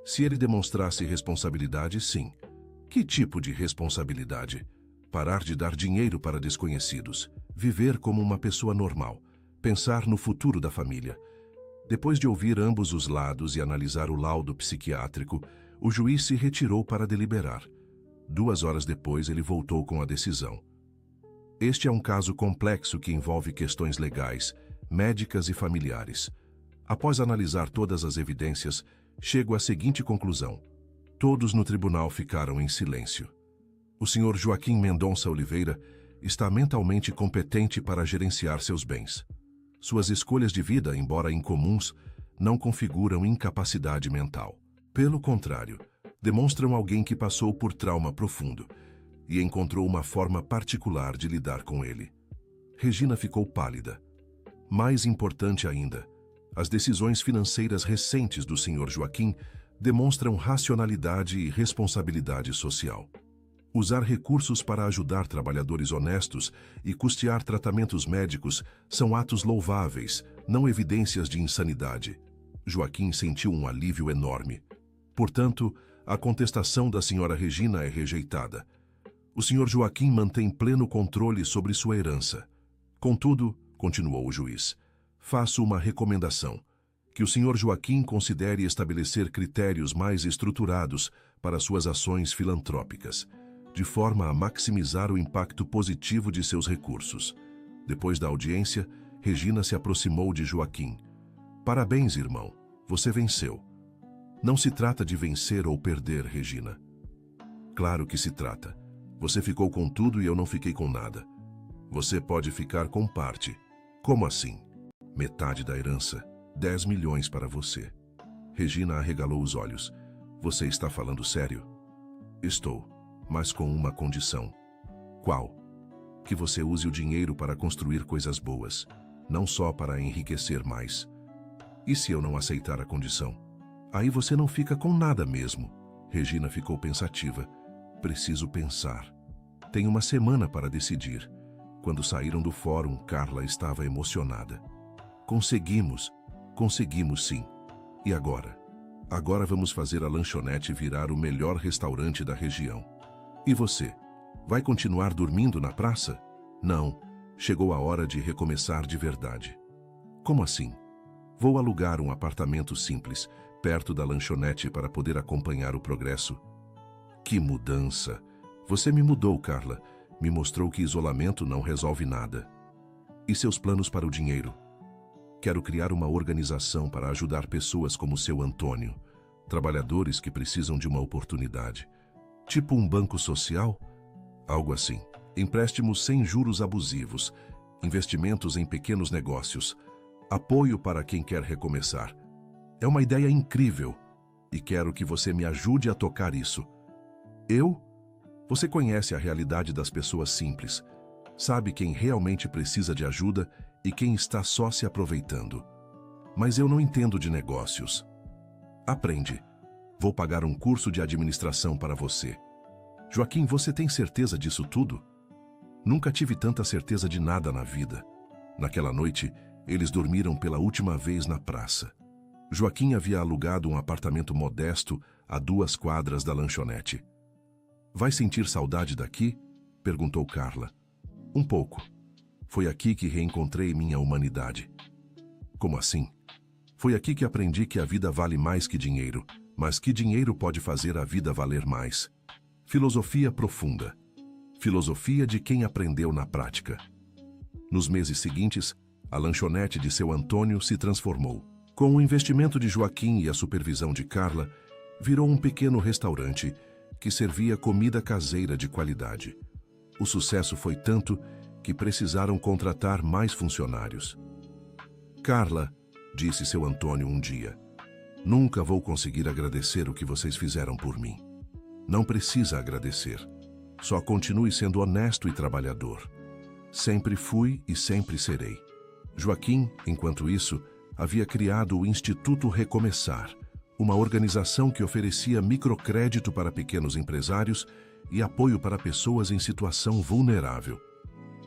Se ele demonstrasse responsabilidade, sim. Que tipo de responsabilidade? Parar de dar dinheiro para desconhecidos, viver como uma pessoa normal, pensar no futuro da família. Depois de ouvir ambos os lados e analisar o laudo psiquiátrico, o juiz se retirou para deliberar. 2 horas depois, ele voltou com a decisão. Este é um caso complexo que envolve questões legais, médicas e familiares. Após analisar todas as evidências, chego à seguinte conclusão. Todos no tribunal ficaram em silêncio. O senhor Joaquim Mendonça Oliveira está mentalmente competente para gerenciar seus bens. Suas escolhas de vida, embora incomuns, não configuram incapacidade mental. Pelo contrário, demonstram alguém que passou por trauma profundo e encontrou uma forma particular de lidar com ele. Regina ficou pálida. Mais importante ainda, as decisões financeiras recentes do senhor Joaquim demonstram racionalidade e responsabilidade social. Usar recursos para ajudar trabalhadores honestos e custear tratamentos médicos são atos louváveis, não evidências de insanidade. Joaquim sentiu um alívio enorme. Portanto, a contestação da senhora Regina é rejeitada. O senhor Joaquim mantém pleno controle sobre sua herança. Contudo, continuou o juiz, faço uma recomendação, que o senhor Joaquim considere estabelecer critérios mais estruturados para suas ações filantrópicas, de forma a maximizar o impacto positivo de seus recursos. Depois da audiência, Regina se aproximou de Joaquim. Parabéns, irmão, você venceu. Não se trata de vencer ou perder, Regina. Claro que se trata. Você ficou com tudo e eu não fiquei com nada. Você pode ficar com parte. Como assim? Metade da herança. 10 milhões para você. Regina arregalou os olhos. Você está falando sério? Estou. mas com uma condição. Qual? Que você use o dinheiro para construir coisas boas, não só para enriquecer mais. E se eu não aceitar a condição? Aí você não fica com nada mesmo. Regina ficou pensativa. Preciso pensar. Tenho uma semana para decidir. Quando saíram do fórum, Carla estava emocionada. Conseguimos sim. E agora? Agora vamos fazer a lanchonete virar o melhor restaurante da região. E você? Vai continuar dormindo na praça? Não, chegou a hora de recomeçar de verdade. Como assim? Vou alugar um apartamento simples, perto da lanchonete para poder acompanhar o progresso. Que mudança! Você me mudou, Carla. Me mostrou que isolamento não resolve nada. E seus planos para o dinheiro? Quero criar uma organização para ajudar pessoas como seu Antônio, trabalhadores que precisam de uma oportunidade. Tipo um banco social? Algo assim. Empréstimos sem juros abusivos, investimentos em pequenos negócios, apoio para quem quer recomeçar. É uma ideia incrível e quero que você me ajude a tocar isso. Eu? Você conhece a realidade das pessoas simples, sabe quem realmente precisa de ajuda e quem está só se aproveitando. Mas eu não entendo de negócios. Aprende. Vou pagar um curso de administração para você. Joaquim, você tem certeza disso tudo? Nunca tive tanta certeza de nada na vida. Naquela noite, eles dormiram pela última vez na praça. Joaquim havia alugado um apartamento modesto a 2 quadras da lanchonete. Vai sentir saudade daqui? Perguntou Carla. Um pouco. Foi aqui que reencontrei minha humanidade. Como assim? Foi aqui que aprendi que a vida vale mais que dinheiro, mas que dinheiro pode fazer a vida valer mais. Filosofia profunda. Filosofia de quem aprendeu na prática. Nos meses seguintes, a lanchonete de seu Antônio se transformou. Com o investimento de Joaquim e a supervisão de Carla, virou um pequeno restaurante que servia comida caseira de qualidade. O sucesso foi tanto que precisaram contratar mais funcionários. Carla, disse seu Antônio um dia, nunca vou conseguir agradecer o que vocês fizeram por mim. Não precisa agradecer. Só continue sendo honesto e trabalhador. Sempre fui e sempre serei. Joaquim, enquanto isso, havia criado o Instituto Recomeçar, uma organização que oferecia microcrédito para pequenos empresários e apoio para pessoas em situação vulnerável.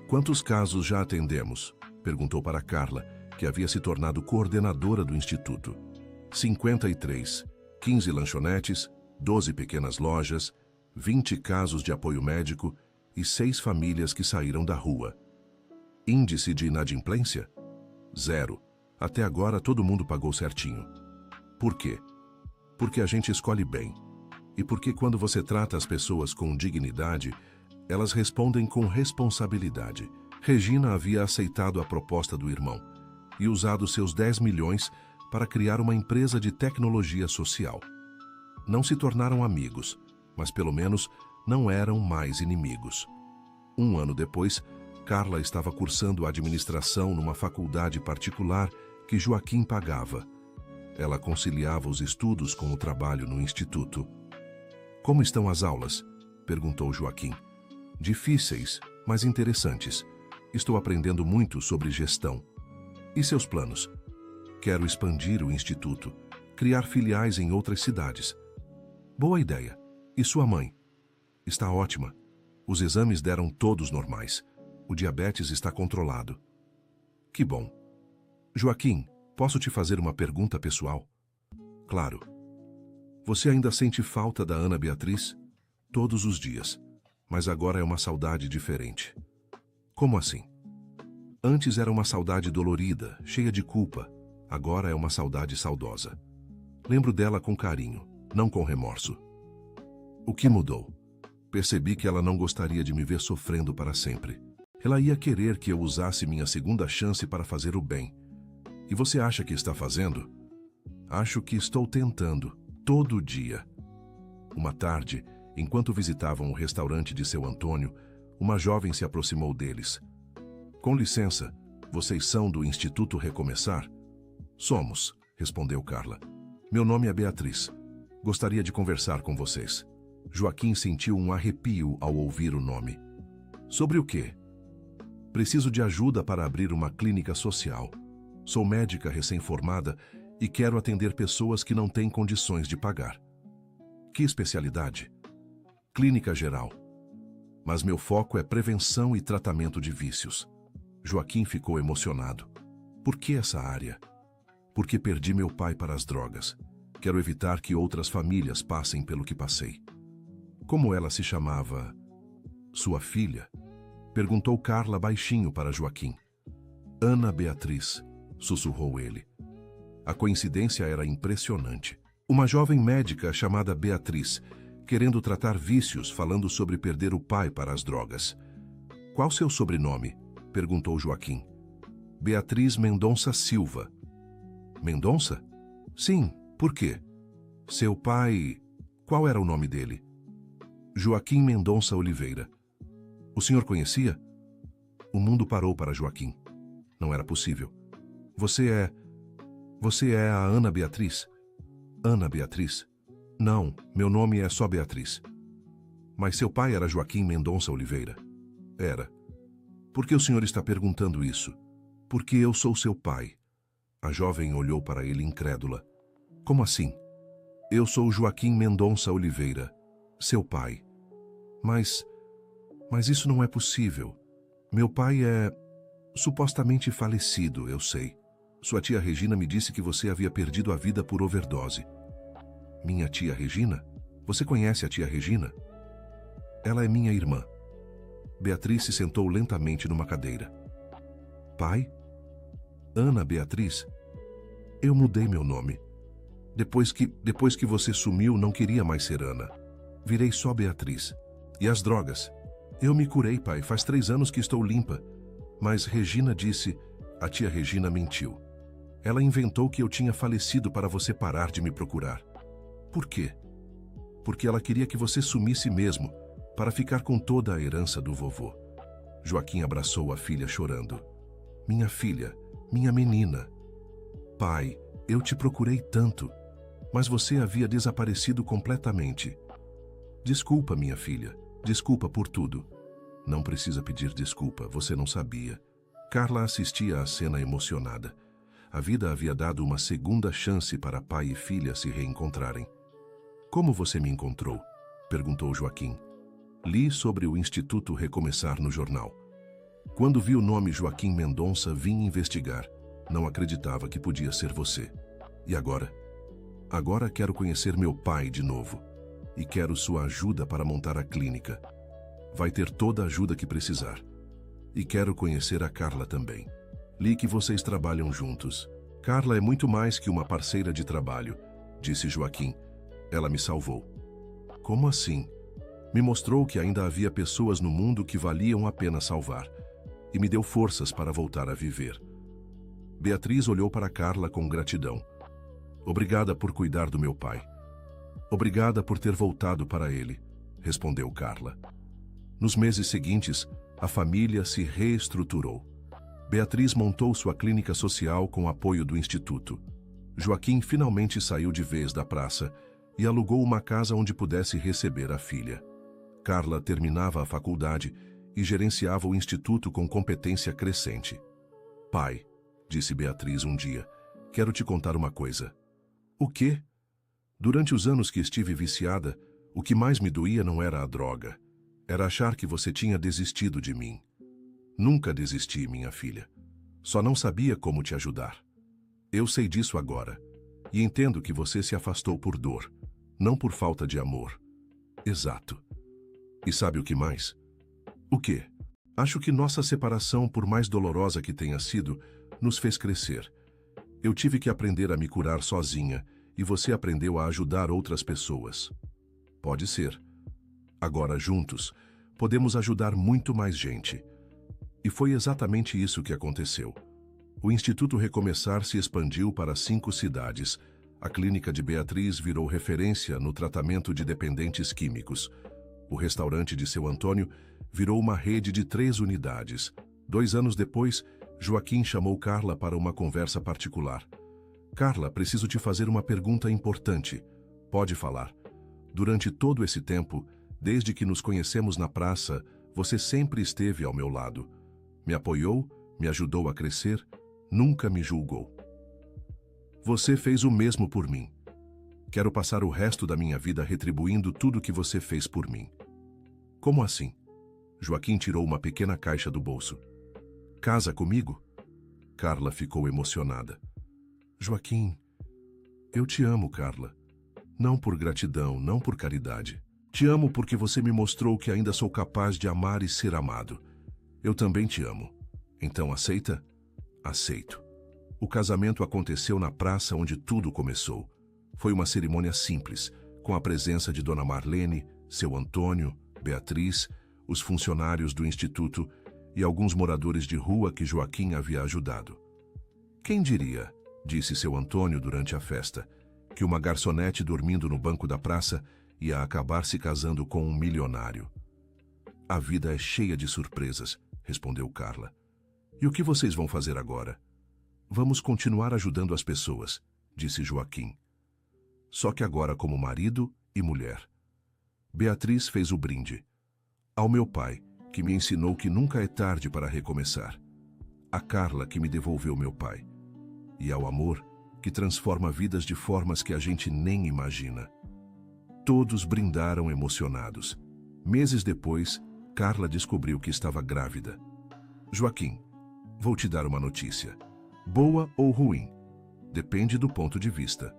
Quantos casos já atendemos? Perguntou para Carla, que havia se tornado coordenadora do Instituto. 53, 15 lanchonetes, 12 pequenas lojas, 20 casos de apoio médico e 6 famílias que saíram da rua. Índice de inadimplência? 0. Até agora todo mundo pagou certinho. Por quê? Porque a gente escolhe bem. E porque quando você trata as pessoas com dignidade, elas respondem com responsabilidade. Regina havia aceitado a proposta do irmão e usado seus 10 milhões para criar uma empresa de tecnologia social. Não se tornaram amigos, mas pelo menos não eram mais inimigos. Um ano depois, Carla estava cursando administração numa faculdade particular que Joaquim pagava. Ela conciliava os estudos com o trabalho no instituto. Como estão as aulas? Perguntou Joaquim. Difíceis, mas interessantes. Estou aprendendo muito sobre gestão. E seus planos? Quero expandir o instituto, criar filiais em outras cidades. Boa ideia. E sua mãe? Está ótima. Os exames deram todos normais. O diabetes está controlado. Que bom. Joaquim, posso te fazer uma pergunta pessoal? Claro. Você ainda sente falta da Ana Beatriz? Todos os dias. Mas agora é uma saudade diferente. Como assim? Antes era uma saudade dolorida, cheia de culpa. Agora é uma saudade saudosa. Lembro dela com carinho, não com remorso. O que mudou? Percebi que ela não gostaria de me ver sofrendo para sempre. Ela ia querer que eu usasse minha segunda chance para fazer o bem. E você acha que está fazendo? Acho que estou tentando, todo dia. Uma tarde, enquanto visitavam o restaurante de seu Antônio, uma jovem se aproximou deles. Com licença, vocês são do Instituto Recomeçar? Somos, respondeu Carla. Meu nome é Beatriz. Gostaria de conversar com vocês. Joaquim sentiu um arrepio ao ouvir o nome. Sobre o quê? Preciso de ajuda para abrir uma clínica social. Sou médica recém-formada e quero atender pessoas que não têm condições de pagar. Que especialidade? Clínica geral. Mas meu foco é prevenção e tratamento de vícios. Joaquim ficou emocionado. Por que essa área? Porque perdi meu pai para as drogas. Quero evitar que outras famílias passem pelo que passei. Como ela se chamava? Sua filha? Perguntou Carla baixinho para Joaquim. Ana Beatriz, sussurrou ele. A coincidência era impressionante. Uma jovem médica chamada Beatriz, querendo tratar vícios, falando sobre perder o pai para as drogas. Qual seu sobrenome? Perguntou Joaquim. Beatriz Mendonça Silva. Mendonça? Sim, por quê? Seu pai... Qual era o nome dele? Joaquim Mendonça Oliveira. O senhor conhecia? O mundo parou para Joaquim. Não era possível. Você é a Ana Beatriz? Ana Beatriz? Não, meu nome é só Beatriz. Mas seu pai era Joaquim Mendonça Oliveira? Era. Por que o senhor está perguntando isso? Porque eu sou seu pai. A jovem olhou para ele incrédula. Como assim? Eu sou Joaquim Mendonça Oliveira, seu pai. Mas isso não é possível. Meu pai é supostamente falecido, eu sei. Sua tia Regina me disse que você havia perdido a vida por overdose. Minha tia Regina? Você conhece a tia Regina? Ela é minha irmã. Beatriz se sentou lentamente numa cadeira. Pai? Ana Beatriz? Eu mudei meu nome. Depois que você sumiu, não queria mais ser Ana. Virei só Beatriz. E as drogas? Eu me curei, pai. Faz 3 anos que estou limpa. Mas Regina disse... A tia Regina mentiu. Ela inventou que eu tinha falecido para você parar de me procurar. Por quê? Porque ela queria que você sumisse mesmo, para ficar com toda a herança do vovô. Joaquim abraçou a filha chorando. Minha filha, minha menina. Pai, eu te procurei tanto, mas você havia desaparecido completamente. Desculpa, minha filha. Desculpa por tudo. Não precisa pedir desculpa, você não sabia. Carla assistia à cena emocionada. A vida havia dado uma segunda chance para pai e filha se reencontrarem. Como você me encontrou? Perguntou Joaquim. Li sobre o Instituto Recomeçar no jornal. Quando vi o nome Joaquim Mendonça, vim investigar. Não acreditava que podia ser você. E agora? Agora quero conhecer meu pai de novo. E quero sua ajuda para montar a clínica. Vai ter toda a ajuda que precisar. E quero conhecer a Carla também. Li que vocês trabalham juntos. Carla é muito mais que uma parceira de trabalho, disse Joaquim. Ela me salvou. Como assim? Me mostrou que ainda havia pessoas no mundo que valiam a pena salvar. E me deu forças para voltar a viver. Beatriz olhou para Carla com gratidão. Obrigada por cuidar do meu pai. Obrigada por ter voltado para ele, respondeu Carla. Nos meses seguintes, a família se reestruturou. Beatriz montou sua clínica social com apoio do Instituto. Joaquim finalmente saiu de vez da praça e alugou uma casa onde pudesse receber a filha. Carla terminava a faculdade e gerenciava o Instituto com competência crescente. Pai, disse Beatriz um dia, quero te contar uma coisa. O quê? Durante os anos que estive viciada, o que mais me doía não era a droga. Era achar que você tinha desistido de mim. Nunca desisti, minha filha. Só não sabia como te ajudar. Eu sei disso agora. E entendo que você se afastou por dor, não por falta de amor. Exato. E sabe o que mais? O quê? Acho que nossa separação, por mais dolorosa que tenha sido, nos fez crescer. Eu tive que aprender a me curar sozinha, e você aprendeu a ajudar outras pessoas. Pode ser. Agora, juntos, podemos ajudar muito mais gente. E foi exatamente isso que aconteceu. O Instituto Recomeçar se expandiu para 5 cidades. A clínica de Beatriz virou referência no tratamento de dependentes químicos. O restaurante de seu Antônio virou uma rede de 3 unidades. 2 anos depois, Joaquim chamou Carla para uma conversa particular. Carla, preciso te fazer uma pergunta importante. Pode falar. Durante todo esse tempo, desde que nos conhecemos na praça, você sempre esteve ao meu lado. Me apoiou, me ajudou a crescer, nunca me julgou. Você fez o mesmo por mim. Quero passar o resto da minha vida retribuindo tudo que você fez por mim. Como assim? Joaquim tirou uma pequena caixa do bolso. Casa comigo? Carla ficou emocionada. Joaquim, eu te amo, Carla. Não por gratidão, não por caridade. Te amo porque você me mostrou que ainda sou capaz de amar e ser amado. Eu também te amo. Então aceita? Aceito. O casamento aconteceu na praça onde tudo começou. Foi uma cerimônia simples, com a presença de Dona Marlene, seu Antônio, Beatriz, os funcionários do instituto e alguns moradores de rua que Joaquim havia ajudado. Quem diria, disse seu Antônio durante a festa, que uma garçonete dormindo no banco da praça ia acabar se casando com um milionário? A vida é cheia de surpresas, respondeu Carla. E o que vocês vão fazer agora? Vamos continuar ajudando as pessoas, disse Joaquim. Só que agora como marido e mulher. Beatriz fez o brinde. Ao meu pai, que me ensinou que nunca é tarde para recomeçar. A Carla, que me devolveu meu pai. E ao amor, que transforma vidas de formas que a gente nem imagina. Todos brindaram emocionados. Meses depois, Carla descobriu que estava grávida. Joaquim, vou te dar uma notícia. Boa ou ruim? Depende do ponto de vista.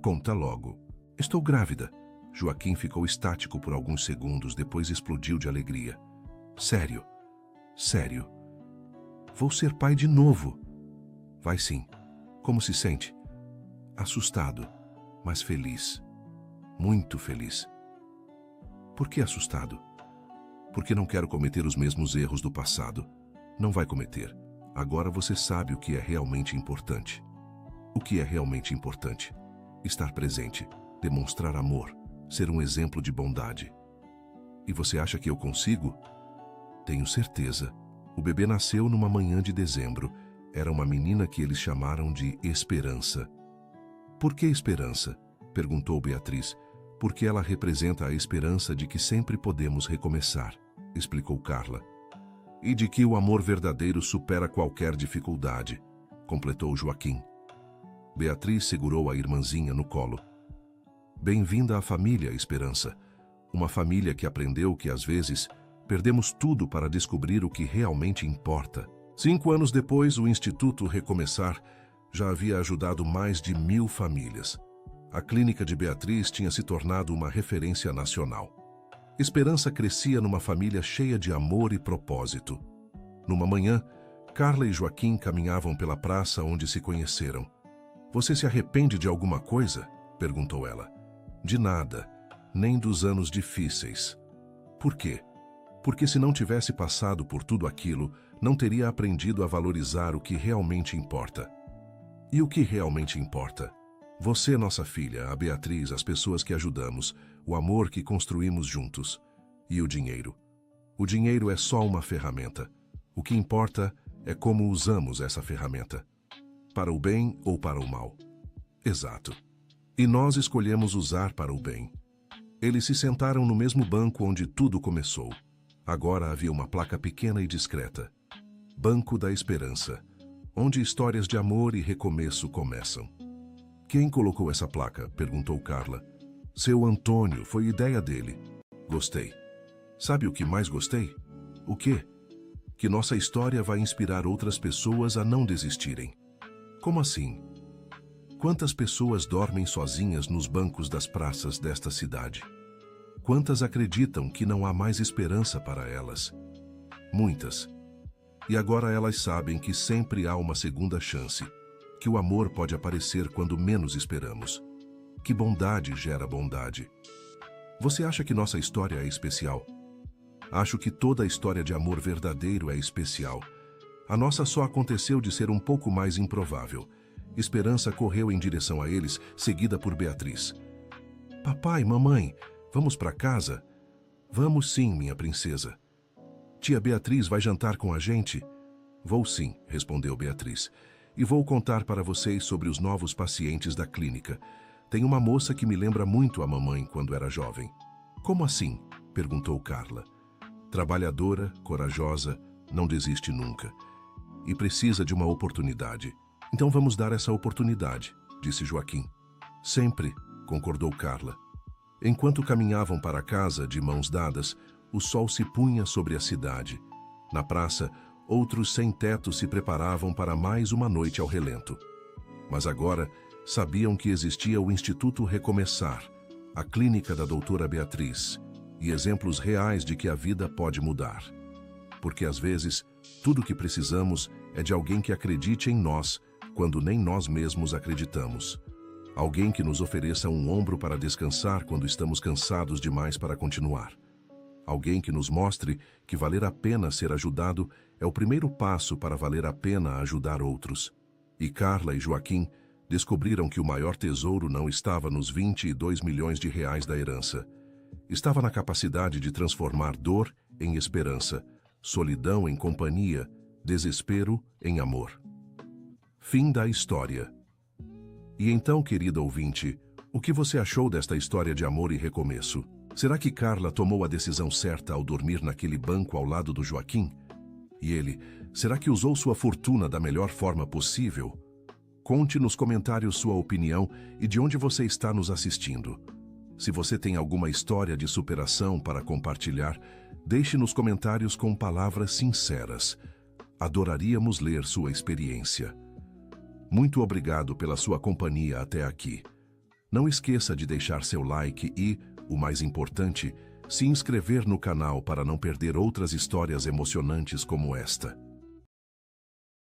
Conta logo. Estou grávida. Joaquim ficou estático por alguns segundos, depois explodiu de alegria. Sério? Sério? Vou ser pai de novo. Vai sim. Como se sente? Assustado, mas feliz. Muito feliz. Por que assustado? Porque não quero cometer os mesmos erros do passado. Não vai cometer. Agora você sabe o que é realmente importante. O que é realmente importante? Estar presente, demonstrar amor, ser um exemplo de bondade. E você acha que eu consigo? Tenho certeza. O bebê nasceu numa manhã de dezembro. Era uma menina que eles chamaram de Esperança. Por que Esperança? Perguntou Beatriz. Porque ela representa a esperança de que sempre podemos recomeçar, explicou Carla. E de que o amor verdadeiro supera qualquer dificuldade, completou Joaquim. Beatriz segurou a irmãzinha no colo. Bem-vinda à família, Esperança. Uma família que aprendeu que, às vezes, perdemos tudo para descobrir o que realmente importa. 5 anos depois, o Instituto Recomeçar já havia ajudado mais de 1000 famílias. A clínica de Beatriz tinha se tornado uma referência nacional. Esperança crescia numa família cheia de amor e propósito. Numa manhã, Carla e Joaquim caminhavam pela praça onde se conheceram. Você se arrepende de alguma coisa? Perguntou ela. De nada, nem dos anos difíceis. Por quê? Porque se não tivesse passado por tudo aquilo, não teria aprendido a valorizar o que realmente importa. E o que realmente importa? Você, nossa filha, a Beatriz, as pessoas que ajudamos, o amor que construímos juntos. E o dinheiro. O dinheiro é só uma ferramenta. O que importa é como usamos essa ferramenta. Para o bem ou para o mal. Exato. E nós escolhemos usar para o bem. Eles se sentaram no mesmo banco onde tudo começou. Agora havia uma placa pequena e discreta. Banco da Esperança, onde histórias de amor e recomeço começam. Quem colocou essa placa? Perguntou Carla. Seu Antônio, foi ideia dele. Gostei. Sabe o que mais gostei? O quê? Que nossa história vai inspirar outras pessoas a não desistirem. Como assim? Quantas pessoas dormem sozinhas nos bancos das praças desta cidade? Quantas acreditam que não há mais esperança para elas? Muitas. E agora elas sabem que sempre há uma segunda chance, que o amor pode aparecer quando menos esperamos. Que bondade gera bondade. Você acha que nossa história é especial? Acho que toda a história de amor verdadeiro é especial. A nossa só aconteceu de ser um pouco mais improvável. Esperança correu em direção a eles, seguida por Beatriz. Papai, mamãe, vamos para casa? Vamos sim, minha princesa. Tia Beatriz vai jantar com a gente? Vou sim, respondeu Beatriz. E vou contar para vocês sobre os novos pacientes da clínica. Tem uma moça que me lembra muito a mamãe quando era jovem. Como assim? Perguntou Carla. Trabalhadora, corajosa, não desiste nunca. E precisa de uma oportunidade. Então vamos dar essa oportunidade, disse Joaquim. Sempre, concordou Carla. Enquanto caminhavam para casa de mãos dadas, o sol se punha sobre a cidade. Na praça, outros sem-teto se preparavam para mais uma noite ao relento. Mas agora sabiam que existia o Instituto Recomeçar, a clínica da doutora Beatriz, e exemplos reais de que a vida pode mudar. Porque às vezes, tudo o que precisamos é de alguém que acredite em nós, quando nem nós mesmos acreditamos. Alguém que nos ofereça um ombro para descansar quando estamos cansados demais para continuar. Alguém que nos mostre que valer a pena ser ajudado é o primeiro passo para valer a pena ajudar outros. E Carla e Joaquim descobriram que o maior tesouro não estava nos 22 milhões de reais da herança. Estava na capacidade de transformar dor em esperança, solidão em companhia, desespero em amor. Fim da história. E então, querida ouvinte, o que você achou desta história de amor e recomeço? Será que Carla tomou a decisão certa ao dormir naquele banco ao lado do Joaquim? E ele, será que usou sua fortuna da melhor forma possível? Conte nos comentários sua opinião e de onde você está nos assistindo. Se você tem alguma história de superação para compartilhar, deixe nos comentários com palavras sinceras. Adoraríamos ler sua experiência. Muito obrigado pela sua companhia até aqui. Não esqueça de deixar seu like e, o mais importante, se inscrever no canal para não perder outras histórias emocionantes como esta.